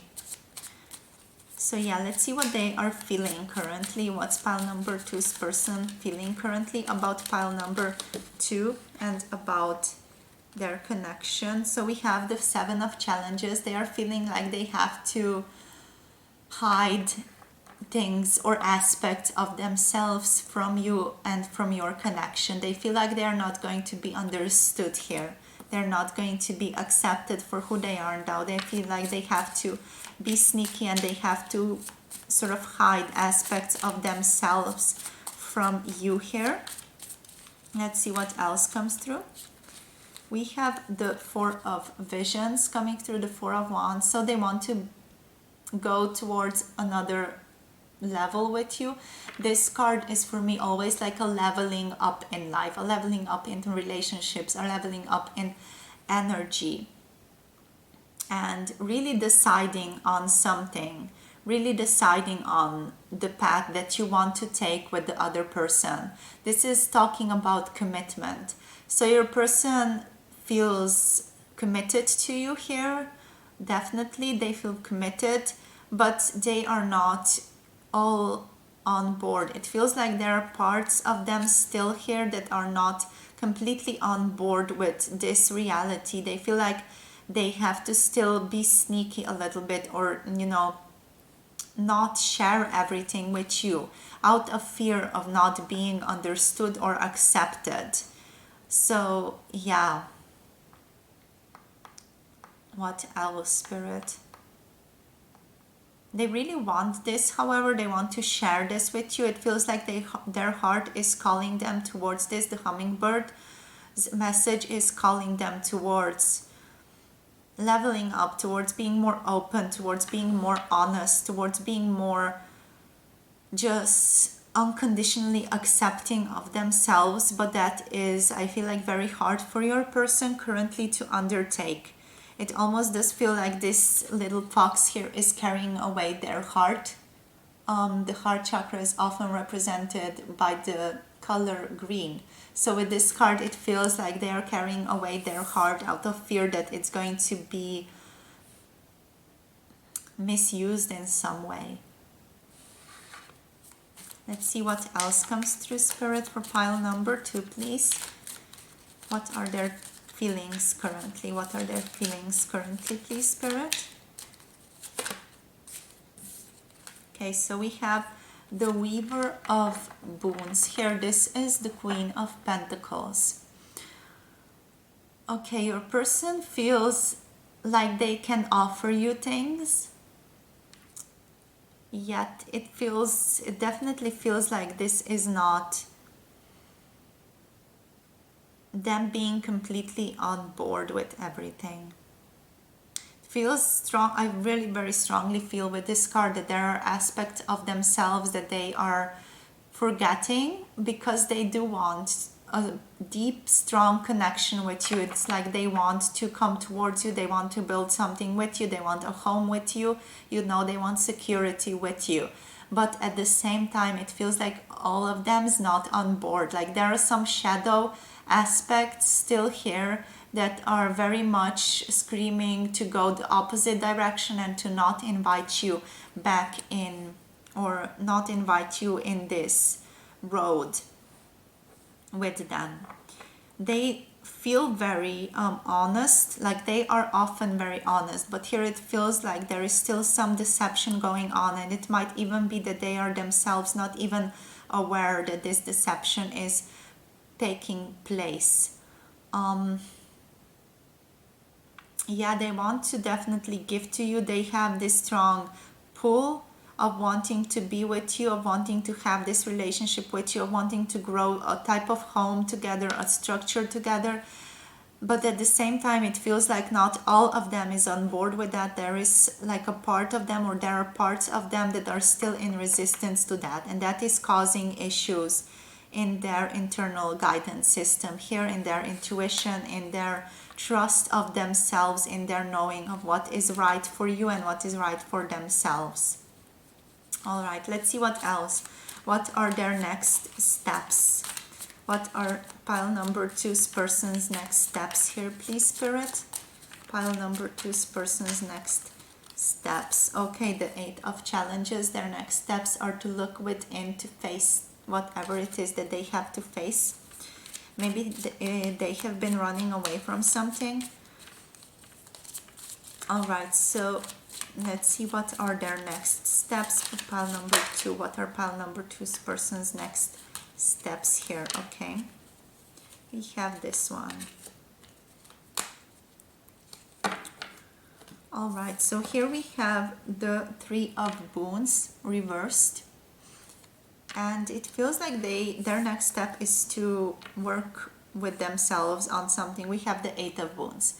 So yeah, let's see what they are feeling currently. What's pile number 2's person feeling currently about pile number 2 and about their connection. So we have the 7 of challenges. They are feeling like they have to hide things or aspects of themselves from you and from your connection. They feel like they are not going to be understood here. They're not going to be accepted for who they are now. They feel like they have to be sneaky and they have to sort of hide aspects of themselves from you here. Let's see what else comes through. We have the 4 of visions coming through, the 4 of wands. So they want to go towards another level with you. This card is for me always like a leveling up in life, a leveling up in relationships, a leveling up in energy, and really deciding on something, really deciding on the path that you want to take with the other person. This is talking about commitment. So your person feels committed to you here. Definitely they feel committed, but they are not all on board. It feels like there are parts of them still here that are not completely on board with this reality. They feel like they have to still be sneaky a little bit, or not share everything with you out of fear of not being understood or accepted. So yeah, what else, Spirit? They really want this, however, they want to share this with you. It feels like their heart is calling them towards this. The hummingbird's message is calling them towards leveling up, towards being more open, towards being more honest, towards being more just unconditionally accepting of themselves. But that is, I feel like, very hard for your person currently to undertake. It almost does feel like this little fox here is carrying away their heart. The heart chakra is often represented by the color green. So with this card, it feels like they are carrying away their heart out of fear that it's going to be misused in some way. Let's see what else comes through, Spirit, for pile number 2, please. What are their feelings currently? What are their feelings currently, please, Spirit? Okay, so we have the Weaver of Boons here. This is the Queen of Pentacles. Okay, your person feels like they can offer you things, yet it definitely feels like this is not them being completely on board with everything. Feels strong. I really very strongly feel with this card that there are aspects of themselves that they are forgetting because they do want a deep, strong connection with you. It's like they want to come towards you. They want to build something with you. They want a home with you. They want security with you. But at the same time, it feels like all of them is not on board. Like there are some shadow aspects still here that are very much screaming to go the opposite direction and to not invite you back in, or not invite you in this road with them. They feel very honest, like they are often very honest, but here it feels like there is still some deception going on, and it might even be that they are themselves not even aware that this deception is taking place. Yeah, they want to definitely give to you. They have this strong pull of wanting to be with you, of wanting to have this relationship with you, of wanting to grow a type of home together, a structure together. but at the same time it feels like not all of them is on board with that. There is like a part of them, or there are parts of them that are still in resistance to that, and that is causing issues in their internal guidance system here, in their intuition, in their trust of themselves, in their knowing of what is right for you and what is right for themselves. All right, let's see what else. What are their next steps? What are pile number two's person's next steps here, please, Spirit? Pile number two's person's next steps. Okay, the 8 of challenges. Their next steps are to look within, to face whatever it is that they have to face. Maybe they have been running away from something. All right, so let's see what are their next steps for pile number 2. What are pile number two's person's next steps here? Okay, we have this one. All right, so here we have the 3 of Wands reversed, and it feels like their next step is to work with themselves on something. We have the 8 of Wands.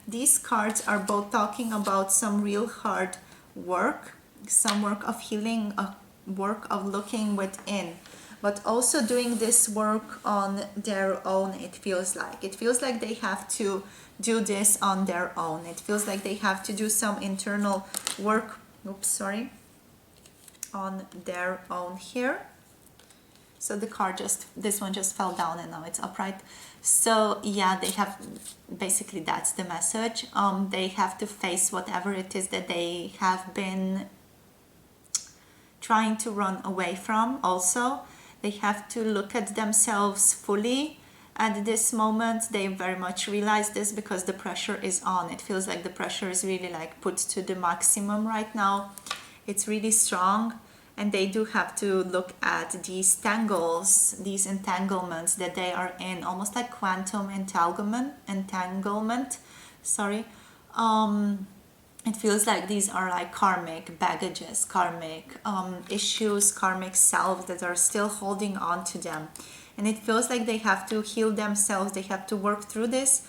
These cards are both talking about some real hard work, some work of healing, a work of looking within, but also doing this work on their own. It feels like they have to do this on their own. It feels like they have to do some internal work, on their own here. So the card this one just fell down and now it's upright. So yeah, they have, basically that's the message. They have to face whatever it is that they have been trying to run away from. Also, they have to look at themselves fully. At this moment, they very much realize this because the pressure is on. It feels like the pressure is really like put to the maximum right now. It's really strong, and they do have to look at these tangles, these entanglements that they are in, almost like quantum entanglement. Sorry. It feels like these are like karmic baggages, karmic issues, karmic selves that are still holding on to them. And it feels like they have to heal themselves, they have to work through this,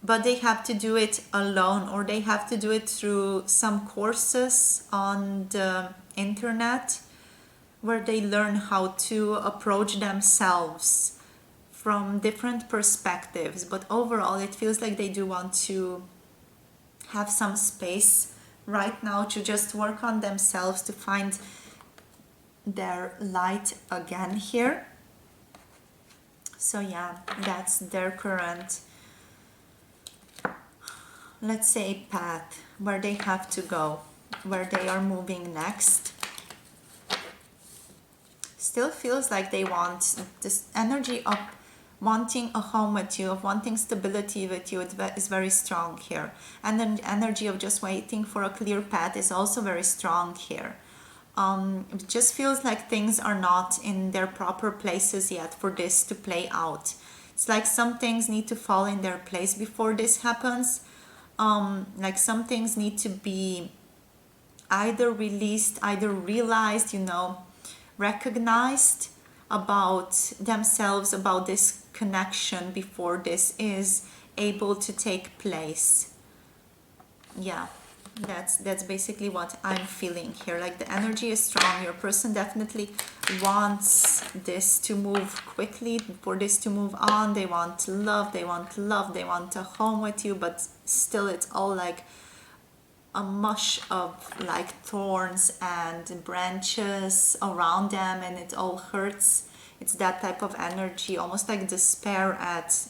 but they have to do it alone, or they have to do it through some courses on the internet where they learn how to approach themselves from different perspectives. But overall, it feels like they do want to have some space right now to just work on themselves, to find their light again here. So yeah, that's their current, let's say, path where they have to go, where they are moving next. Still feels like they want this energy of wanting a home with you, of wanting stability with you. It is very strong here. And then the energy of just waiting for a clear path is also very strong here. It just feels like things are not in their proper places yet for this to play out. It's like some things need to fall in their place before this happens. Like some things need to be either released, either realized, recognized about themselves, about this connection before this is able to take place. Yeah, that's basically what I'm feeling here. Like the energy is strong. Your person definitely wants this to move quickly, for this to move on. They want love, they want a home with you, but still it's all like a mush of like thorns and branches around them, and it all hurts. It's that type of energy, almost like despair at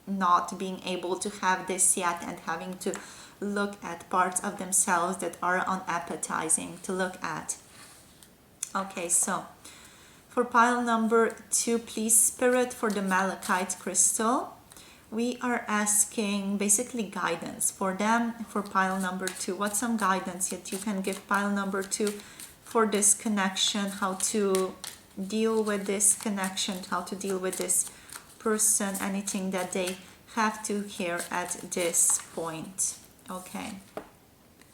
not being able to have this yet, and having to look at parts of themselves that are unappetizing to look at. Okay, so for pile number 2, please, Spirit, for the Malachite crystal, we are asking basically guidance for them. For pile number 2, what's some guidance that you can give pile number 2 for this connection, how to deal with this connection, how to deal with this person, anything that they have to hear at this point. Okay,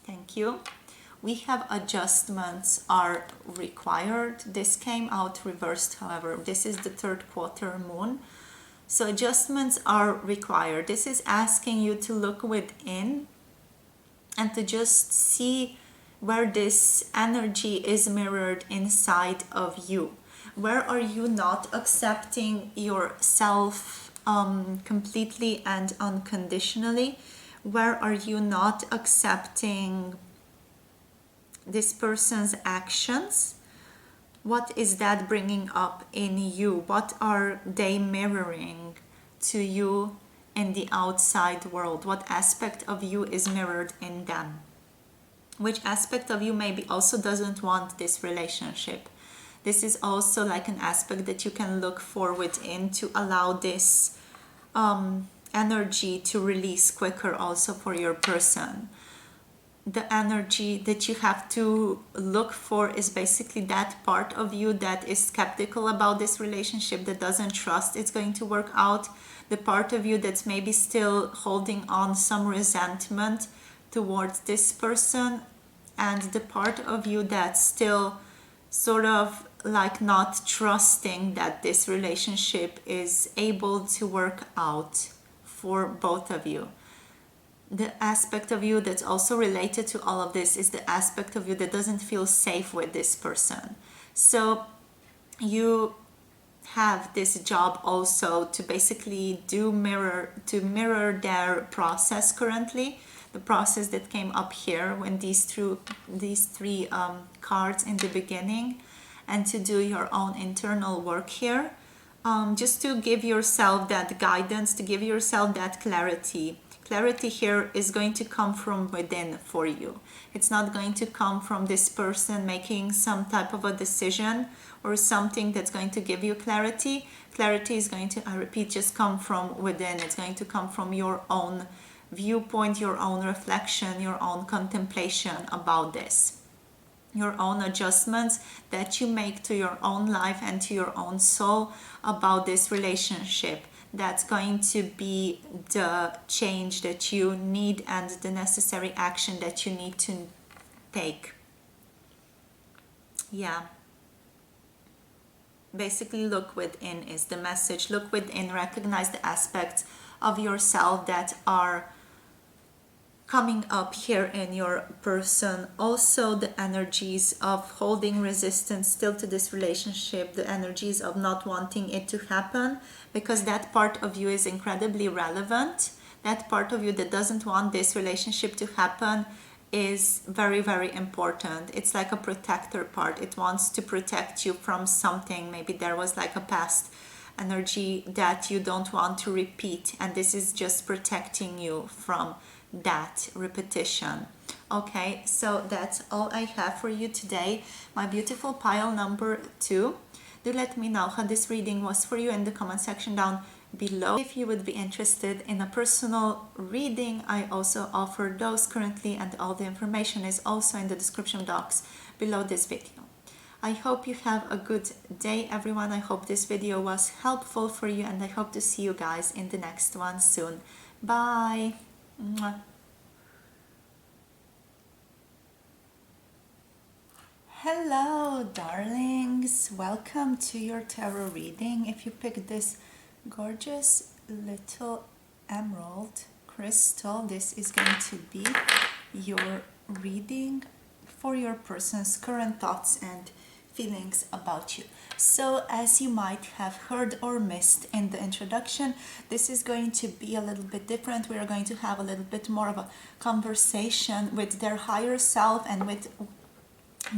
thank you. We have adjustments are required. This came out reversed, however. This is the 3rd quarter moon. So adjustments are required. This is asking you to look within and to just see where this energy is mirrored inside of you. Where are you not accepting yourself completely and unconditionally? Where are you not accepting this person's actions? What is that bringing up in you? What are they mirroring to you in the outside world? What aspect of you is mirrored in them? Which aspect of you maybe also doesn't want this relationship? This is also like an aspect that you can look for within to allow this energy to release quicker also for your person. The energy that you have to look for is basically that part of you that is skeptical about this relationship, that doesn't trust it's going to work out, the part of you that's maybe still holding on some resentment towards this person, and the part of you that's still sort of like not trusting that this relationship is able to work out for both of you. The aspect of you that's also related to all of this is the aspect of you that doesn't feel safe with this person. So you have this job also to basically mirror their process currently, the process that came up here when these three cards in the beginning, and to do your own internal work here, just to give yourself that guidance, to give yourself that clarity. Clarity here is going to come from within for you. It's not going to come from this person making some type of a decision or something that's going to give you clarity. Clarity is going to, I repeat, just come from within. It's going to come from your own viewpoint, your own reflection, your own contemplation about this. Your own adjustments that you make to your own life and to your own soul about this relationship. That's going to be the change that you need and the necessary action that you need to take. Yeah. Basically, look within is the message. Look within, recognize the aspects of yourself that are coming up here in your person. Also the energies of holding resistance still to this relationship, the energies of not wanting it to happen, because that part of you is incredibly relevant. That part of you that doesn't want this relationship to happen is very, very important. It's like a protector part. It wants to protect you from something. Maybe there was like a past energy that you don't want to repeat, and this is just protecting you from that repetition. Okay, so that's all I have for you today, my beautiful pile number 2. Do let me know how this reading was for you in the comment section down below. If you would be interested in a personal reading, I also offer those currently, and all the information is also in the description box below this video. I hope you have a good day, everyone. I hope this video was helpful for you, and I hope to see you guys in the next one soon. Bye. Mwah. Hello, darlings. Welcome to your tarot reading. If you pick this gorgeous little emerald crystal, this is going to be your reading for your person's current thoughts and feelings about you. So as you might have heard or missed in the introduction, this is going to be a little bit different. We are going to have a little bit more of a conversation with their higher self and with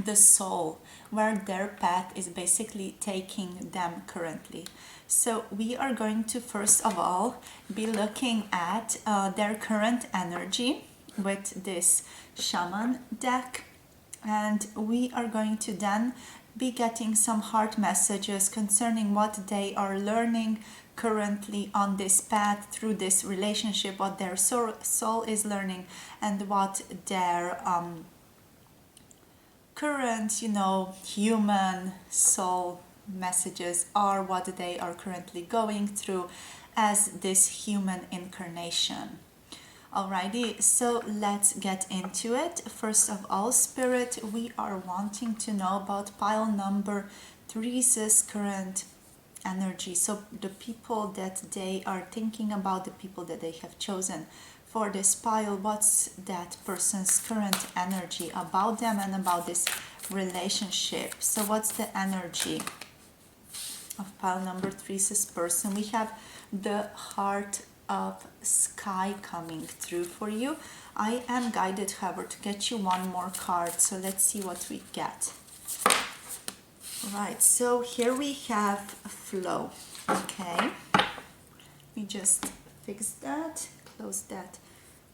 the soul, where their path is basically taking them currently. So we are going to first of all be looking at their current energy with this shaman deck, and we are going to then be getting some heart messages concerning what they are learning currently on this path through this relationship, what their soul is learning, and what their current, human soul messages are, what they are currently going through as this human incarnation. Alrighty, so let's get into it. First of all, Spirit, we are wanting to know about pile number 3's current energy. So the people that they are thinking about, the people that they have chosen for this pile, what's that person's current energy about them and about this relationship? So what's the energy of pile number 3, this person? We have the Heart of Sky coming through for you. I am guided, however, to get you one more card, so let's see what we get. Right, so here we have flow. Okay, let me just fix that, close that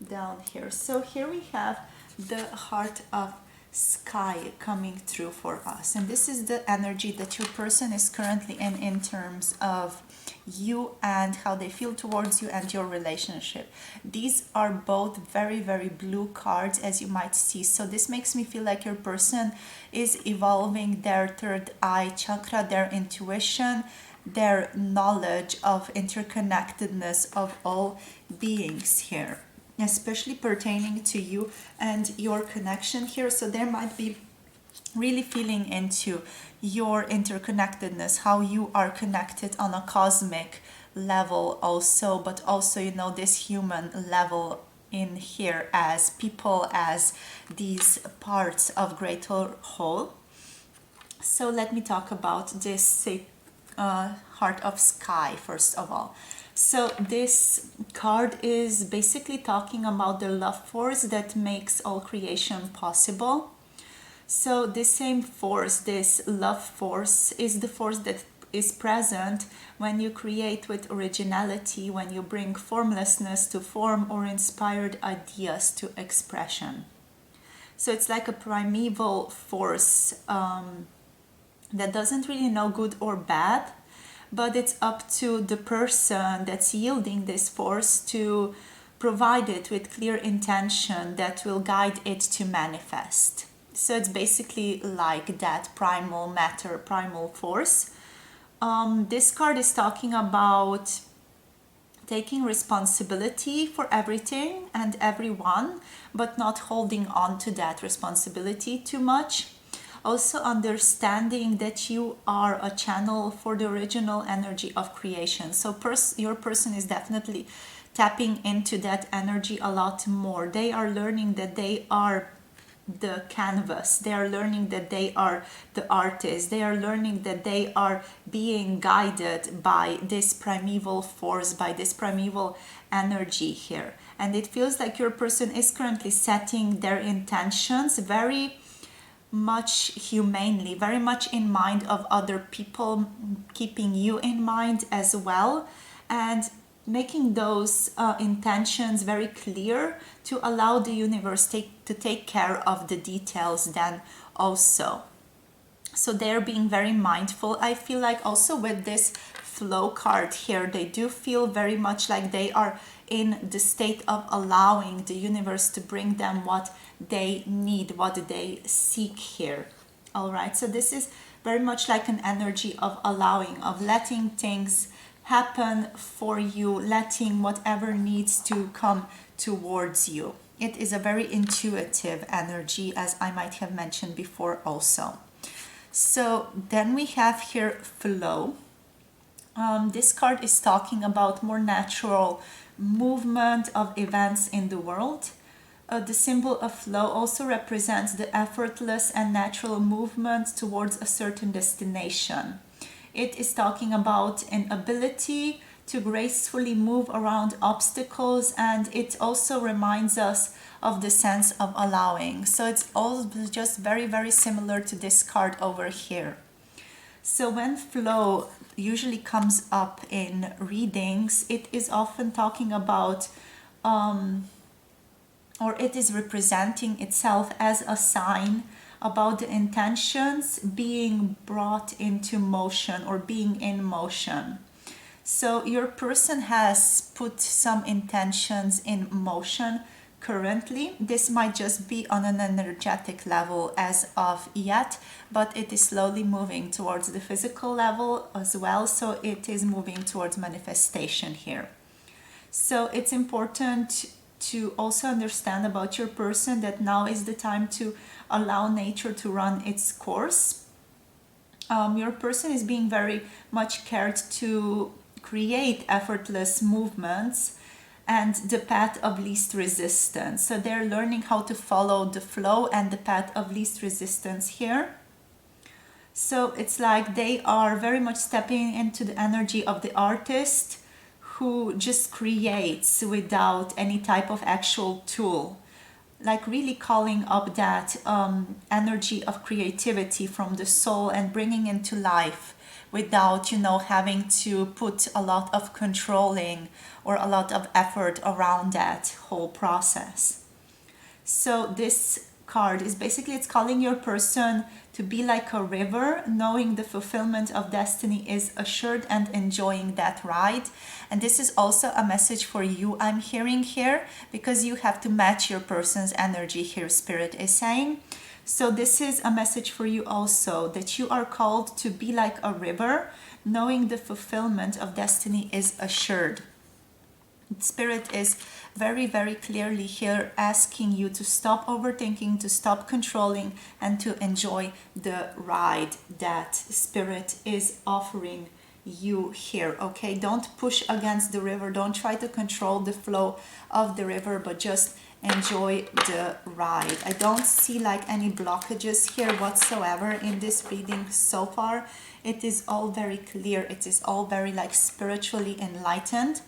down here. So here we have the Heart of Sky coming through for us, and this is the energy that your person is currently in terms of you and how they feel towards you and your relationship. These are both very, very blue cards, as you might see. So this makes me feel like your person is evolving their third eye chakra, their intuition, their knowledge of interconnectedness of all beings here, especially pertaining to you and your connection here. So there might be really feeling into your interconnectedness, how you are connected on a cosmic level also, but also, you know, this human level in here as people, as these parts of greater whole. So let me talk about this Heart of Sky first of all. So this card is basically talking about the love force that makes all creation possible. So this same force, this love force, is the force that is present when you create with originality, when you bring formlessness to form or inspired ideas to expression. So it's like a primeval force that doesn't really know good or bad, but it's up to the person that's yielding this force to provide it with clear intention that will guide it to manifest. So it's basically like that primal matter, primal force. This card is talking about taking responsibility for everything and everyone, but not holding on to that responsibility too much. Also understanding that you are a channel for the original energy of creation. So your person is definitely tapping into that energy a lot more. They are learning that they are the canvas. They are learning that they are the artist. They are learning that they are being guided by this primeval force, by this primeval energy here. And it feels like your person is currently setting their intentions very much humanely, very much in mind of other people, keeping you in mind as well, and making those intentions very clear to allow the universe to take care of the details then also. So they're being very mindful. I feel like also with this flow card here, they do feel very much like they are in the state of allowing the universe to bring them what they need, what they seek here. All right, so this is very much like an energy of allowing, of letting things happen for you, letting whatever needs to come towards you. It is a very intuitive energy, as I might have mentioned before also. So then we have here flow. This card is talking about more natural movement of events in the world. The symbol of flow also represents the effortless and natural movement towards a certain destination. It is talking about an ability to gracefully move around obstacles, and it also reminds us of the sense of allowing. So it's all just very, very similar to this card over here. So when flow usually comes up in readings, it is often talking about or it is representing itself as a sign about the intentions being brought into motion or being in motion. So your person has put some intentions in motion currently. This might just be on an energetic level as of yet, but it is slowly moving towards the physical level as well. So it is moving towards manifestation here. So it's important to also understand about your person that now is the time to allow nature to run its course. Your person is being very much cared to create effortless movements and the path of least resistance. So they're learning how to follow the flow and the path of least resistance here. So it's like they are very much stepping into the energy of the artist who just creates without any type of actual tool. Like really calling up that energy of creativity from the soul and bringing into life without, you know, having to put a lot of controlling or a lot of effort around that whole process. So this card is basically, it's calling your person to be like a river, knowing the fulfillment of destiny is assured and enjoying that ride. And this is also a message for you, I'm hearing here, because you have to match your person's energy here, Spirit is saying. So this is a message for you also, that you are called to be like a river, knowing the fulfillment of destiny is assured. Spirit is very, very clearly here asking you to stop overthinking, to stop controlling, and to enjoy the ride that Spirit is offering you here. Okay, don't push against the river, don't try to control the flow of the river, but just enjoy the ride. I don't see like any blockages here whatsoever in this reading so far. It is all very clear, it is all very like spiritually enlightened.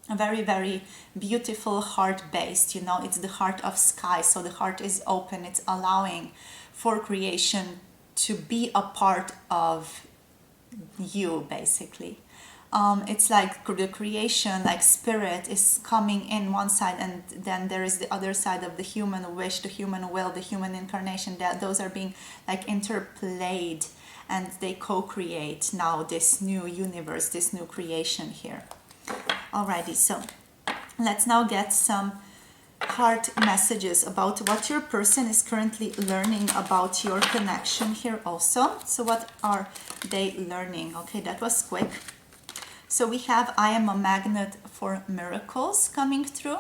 A very, very beautiful heart-based, you know, it's the heart of sky, so the heart is open, it's allowing for creation to be a part of you, basically. It's like the creation, like spirit is coming in one side, and then there is the other side of the human wish, the human will, the human incarnation, that those are being like interplayed, and they co-create now this new universe, this new creation here. Alrighty, so let's now get some heart messages about what your person is currently learning about your connection here also. So what are they learning? Okay, that was quick. So we have I am a magnet for miracles coming through.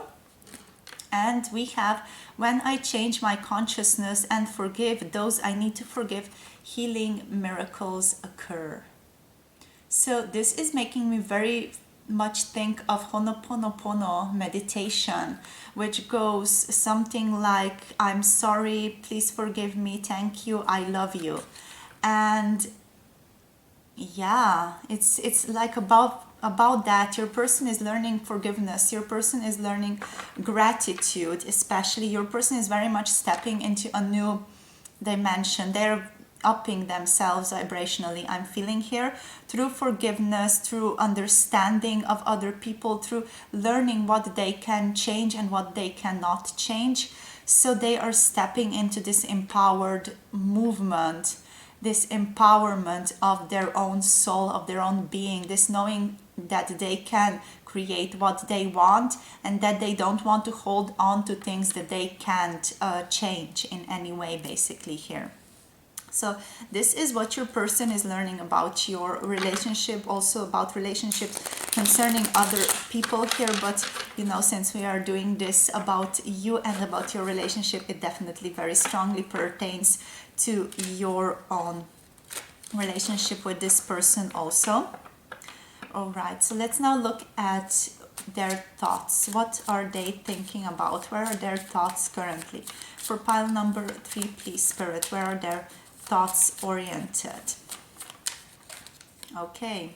And we have when I change my consciousness and forgive those I need to forgive, healing miracles occur. So this is making me very much think of Ho'oponopono meditation, which goes something like, I'm sorry, please forgive me, thank you, I love you. And yeah, it's like about that. Your person is learning forgiveness, your person is learning gratitude, especially your person is very much stepping into a new dimension. They're upping themselves vibrationally, I'm feeling here, through forgiveness, through understanding of other people, through learning what they can change and what they cannot change. So they are stepping into this empowered movement, this empowerment of their own soul, of their own being, this knowing that they can create what they want and that they don't want to hold on to things that they can't change in any way, basically here. So this is what your person is learning about your relationship, also about relationships concerning other people here. But, you know, since we are doing this about you and about your relationship, it definitely very strongly pertains to your own relationship with this person also. All right, so let's now look at their thoughts. What are they thinking about? Where are their thoughts currently? For pile number 3, please, Spirit, where are their thoughts oriented? Okay,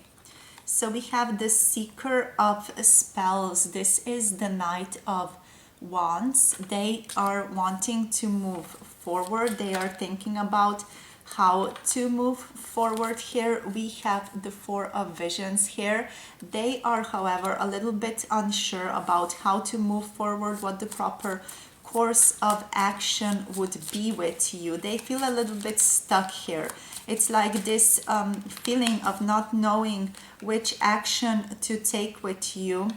so we have the Seeker of Spells. This is the Knight of Wands. They are wanting to move forward. They are thinking about how to move forward here. We have the Four of Visions here. They are, however, a little bit unsure about how to move forward, what the proper course of action would be with you. They feel a little bit stuck here. It's like this feeling of not knowing which action to take with you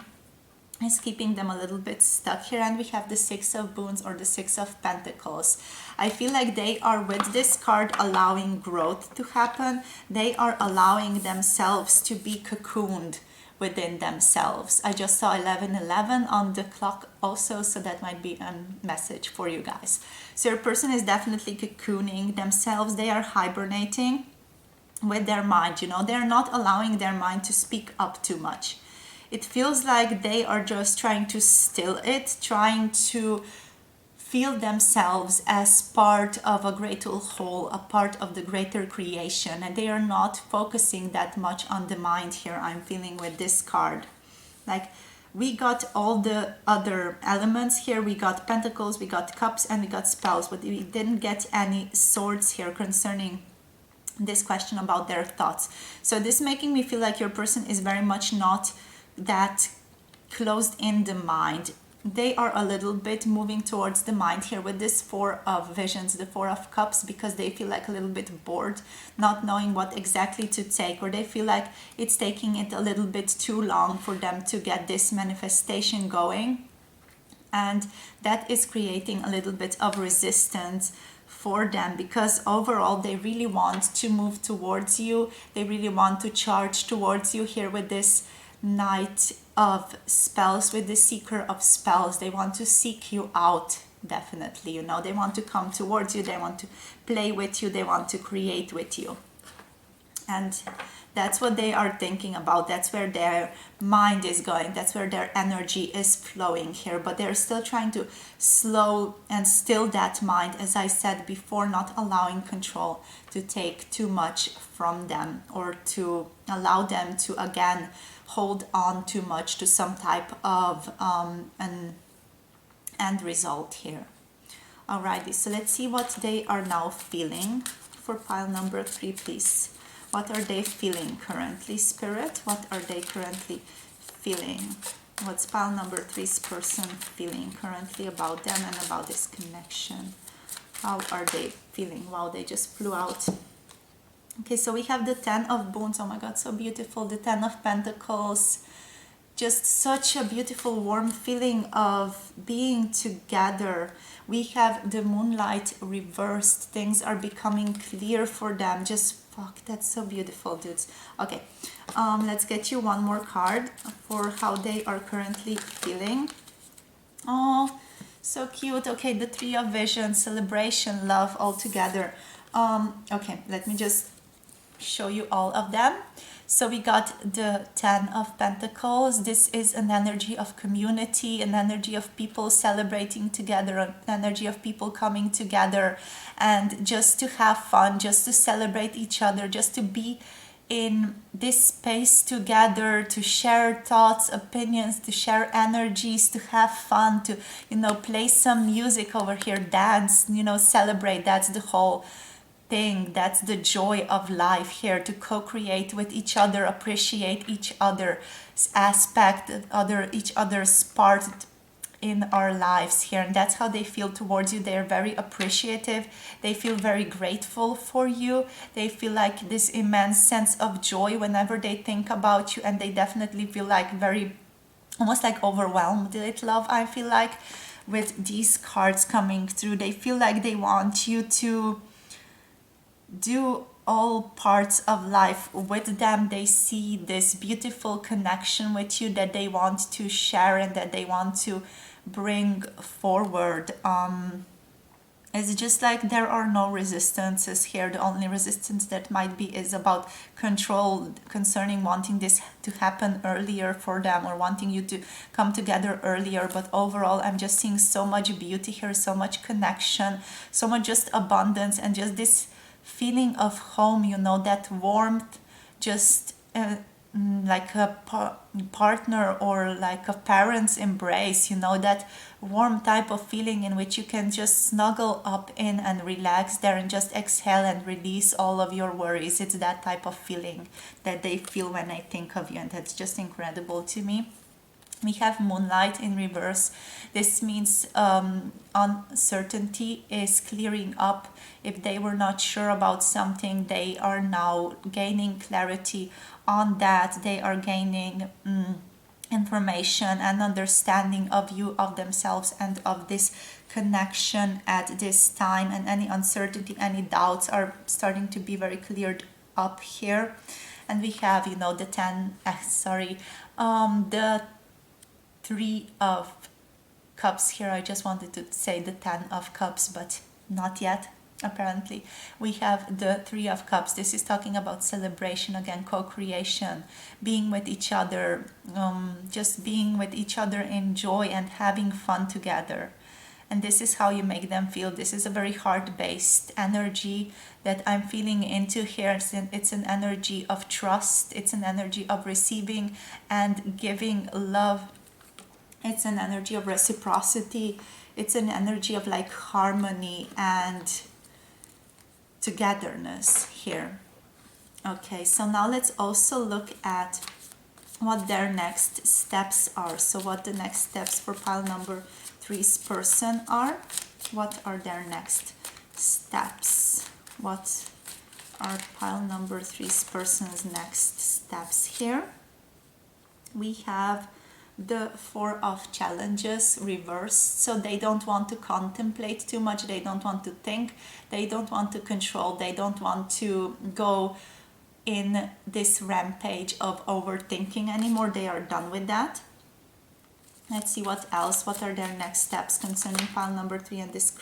is keeping them a little bit stuck here. And we have the Six of Wands or the Six of Pentacles. I feel like they are, with this card, allowing growth to happen. They are allowing themselves to be cocooned within themselves. I just saw 11:11 on the clock also, so that might be a message for you guys. So your person is definitely cocooning themselves. They are hibernating. with their mind, you know, they're not allowing their mind to speak up too much. It feels like they are just trying to still it, trying to feel themselves as part of a greater whole, a part of the greater creation, and they are not focusing that much on the mind here. I'm feeling with this card. Like, we got all the other elements here. We got pentacles, we got cups, and we got spells, but we didn't get any swords here concerning this question about their thoughts. So this making me feel like your person is very much not that closed in the mind. They are a little bit moving towards the mind here with this Four of Visions, the Four of Cups, because they feel like a little bit bored, not knowing what exactly to take, or they feel like it's taking it a little bit too long for them to get this manifestation going. And that is creating a little bit of resistance for them, because overall they really want to move towards you. They really want to charge towards you here with this Knight of Spells, with the Seeker of Spells. They want to seek you out, definitely, you know. They want to come towards you, they want to play with you, they want to create with you. And that's what they are thinking about. That's where their mind is going. That's where their energy is flowing here. But they're still trying to slow and still that mind, as I said before, not allowing control to take too much from them, or to allow them to, again, hold on too much to some type of an end result here. Alrighty, so let's see what they are now feeling for pile number 3, please. What are they feeling currently, Spirit? What are they currently feeling? What's pile number 3's person feeling currently about them and about this connection? How are they feeling? Wow, they just flew out. Okay, so we have the Ten of Wands. Oh my God, so beautiful. The Ten of Pentacles. Just such a beautiful, warm feeling of being together. We have the Moonlight reversed. Things are becoming clear for them. Just fuck, that's so beautiful, dudes. Okay, let's get you one more card for how they are currently feeling. Oh, so cute. Okay, the Three of Visions, celebration, love, all together. Okay, let me just show you all of them. So we got the Ten of Pentacles. This is an energy of community, an energy of people celebrating together, an energy of people coming together and just to have fun, just to celebrate each other, just to be in this space together, to share thoughts, opinions, to share energies, to have fun, to, you know, play some music over here, dance, you know, celebrate. That's the whole thing. That's the joy of life here, to co-create with each other, appreciate each other's aspect, each other's part in our lives here. And that's how they feel towards you. They're very appreciative. They feel very grateful for you. They feel like this immense sense of joy whenever they think about you, and they definitely feel like very, almost like overwhelmed with love. I feel like with these cards coming through, they feel like they want you to do all parts of life with them. They see this beautiful connection with you that they want to share and that they want to bring forward. It's just like there are no resistances here. The only resistance that might be is about control concerning wanting this to happen earlier for them, or wanting you to come together earlier. But overall, I'm just seeing so much beauty here, so much connection, so much just abundance, and just this feeling of home, you know, that warmth, just like a partner or like a parent's embrace, you know, that warm type of feeling in which you can just snuggle up in and relax there and just exhale and release all of your worries. It's that type of feeling that they feel when I think of you, and that's just incredible to me. We have Moonlight in reverse. This means uncertainty is clearing up. If they were not sure about something, they are now gaining clarity on that. They are gaining information and understanding of you, of themselves, and of this connection at this time. And any uncertainty, any doubts are starting to be very cleared up here. And we have, you know, the the Three of Cups here. I just wanted to say the Ten of Cups, but not yet. apparently. We have the Three of Cups. This is talking about celebration again, co-creation, being with each other, just being with each other in joy and having fun together. And this is how you make them feel. This is a very heart-based energy that I'm feeling into here. It's an energy of trust. It's an energy of receiving and giving love. It's an energy of reciprocity. It's an energy of like harmony and togetherness here. Okay, so now let's also look at what their next steps are. So what the next steps for pile number 3's person are. What are their next steps? What are pile number 3's person's next steps here? We have the Four of Challenges reversed. So they don't want to contemplate too much. They don't want to think. They don't want to control. They don't want to go in this rampage of overthinking anymore. They are done with that. Let's see what else. What are their next steps concerning pile number 3 and this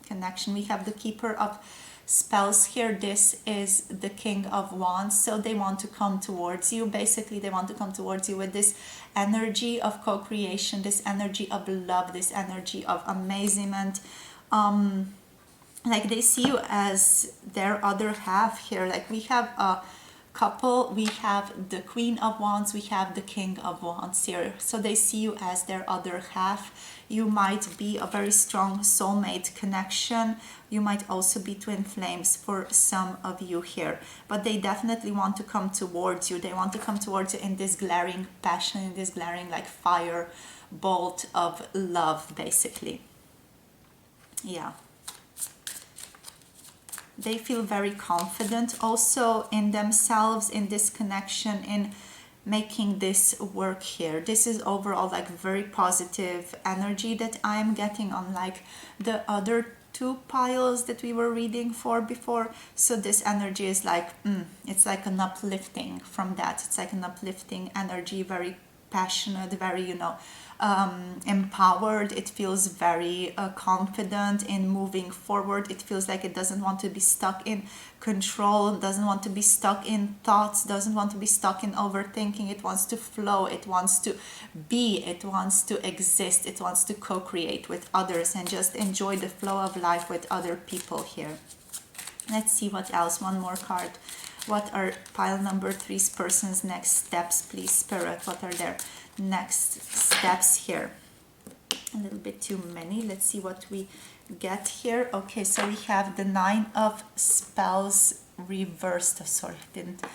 connection? We have the Keeper of Spells here. This is the King of Wands. So they want to come towards you. Basically, they want to come towards you with this energy of co-creation, this energy of love, this energy of amazement. Like they see you as their other half here. Like we have a couple, we have the Queen of Wands, we have the King of Wands here. So they see you as their other half. You might be a very strong soulmate connection. You might also be twin flames for some of you here. But they definitely want to come towards you. They want to come towards you in this glaring passion, in this glaring like fire bolt of love, basically. Yeah. They feel very confident also in themselves, in this connection, in making this work here. This is overall like very positive energy that I'm getting on like the other two piles that we were reading for before. So this energy is like, it's like an uplifting from that. It's like an uplifting energy, very passionate, very, empowered. It feels very confident in moving forward. It feels like it doesn't want to be stuck in control, doesn't want to be stuck in thoughts, doesn't want to be stuck in overthinking. It wants to flow, it wants to be, it wants to exist, it wants to co-create with others and just enjoy the flow of life with other people here. Let's see what else. One more card. What are pile number 3's person's next steps, please, Spirit? What are their next steps here? A little bit too many. Let's see what we get here. Okay, so we have the Nine of Spells reversed. Oh, sorry, didn't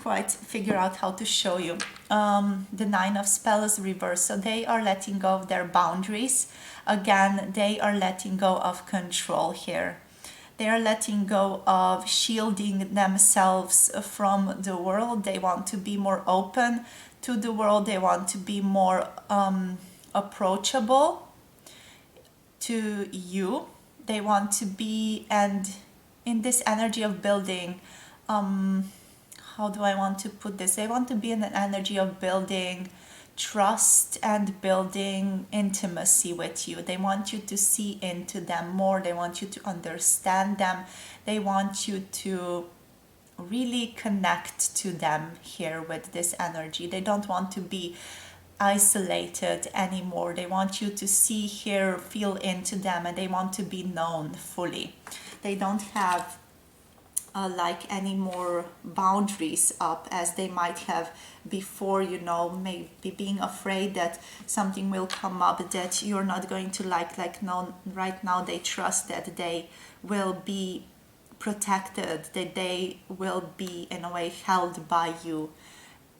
quite figure out how to show you. The Nine of Spells reversed. So they are letting go of their boundaries. Again, they are letting go of control here. They are letting go of shielding themselves from the world. They want to be more open to the world. They want to be more approachable to you. They want to be, and in this energy of building, how do I want to put this? They want to be in an energy of building trust and building intimacy with you. They want you to see into them more. They want you to understand them. They want you to really connect to them here with this energy. They don't want to be isolated anymore. They want you to see, hear, feel into them, and they want to be known fully. They don't have like any more boundaries up as they might have before, maybe being afraid that something will come up that you're not going to like. No, right now they trust that they will be protected, that they will be in a way held by you,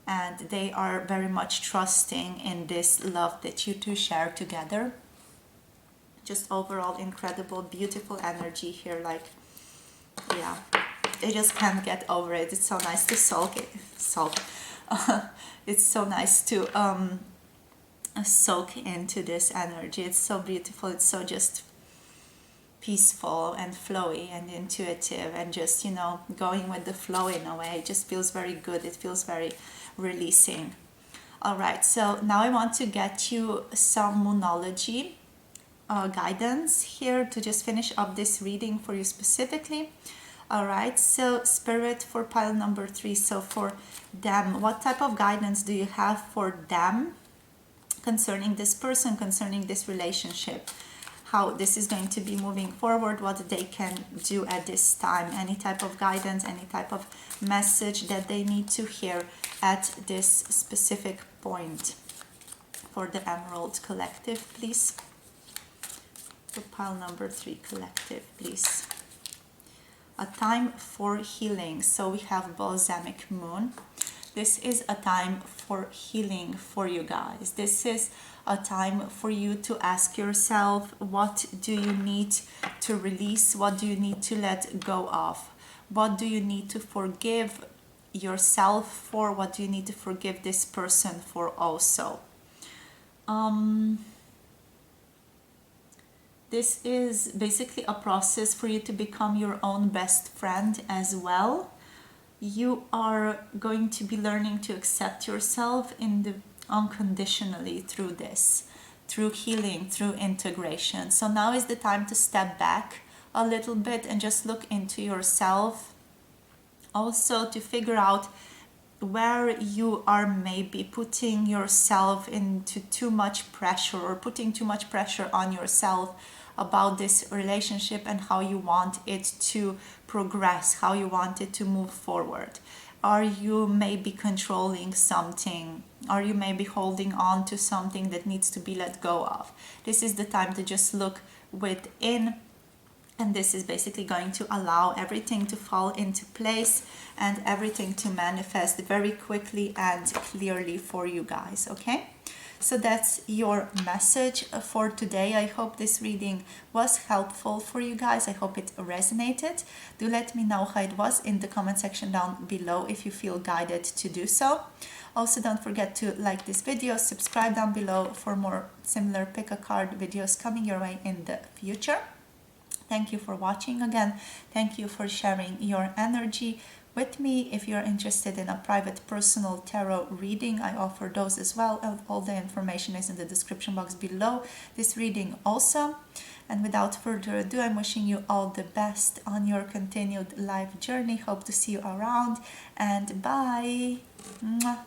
and they are very much trusting in this love that you two share together. Just overall incredible, beautiful energy here. Like, yeah, they just can't get over it. It's so nice to soak. It's so nice to soak into this energy. It's so beautiful. It's so just peaceful and flowy and intuitive and just, going with the flow in a way. It just feels very good. It feels very releasing. All right, so now I want to get you some Moonology guidance here to just finish up this reading for you specifically. All right, so Spirit, for pile number 3, so for them, what type of guidance do you have for them concerning this person, concerning this relationship? How this is going to be moving forward, what they can do at this time, any type of guidance, any type of message that they need to hear at this specific point. For the Emerald Collective, please. For pile number 3 collective, please. A time for healing. So we have Balsamic Moon. This is a time for healing for you guys. This is a time for you to ask yourself, what do you need to release? What do you need to let go of? What do you need to forgive yourself for? What do you need to forgive this person for also? This is basically a process for you to become your own best friend as well. You are going to be learning to accept yourself unconditionally through this, through healing, through integration. So now is the time to step back a little bit and just look into yourself. Also to figure out where you are maybe putting yourself into too much pressure, or putting too much pressure on yourself about this relationship and how you want it to progress, how you want it to move forward. Are you maybe controlling something? Are you maybe holding on to something that needs to be let go of? This is the time to just look within, and this is basically going to allow everything to fall into place and everything to manifest very quickly and clearly for you guys, okay? So that's your message for today. I hope this reading was helpful for you guys. I hope it resonated. Do let me know how it was in the comment section down below if you feel guided to do so. Also, don't forget to like this video, subscribe down below for more similar pick a card videos coming your way in the future. Thank you for watching again. Thank you for sharing your energy with me. If you're interested in a private personal tarot reading, I offer those as well. All the information is in the description box below this reading also. And without further ado, I'm wishing you all the best on your continued life journey. Hope to see you around, and bye. Mwah.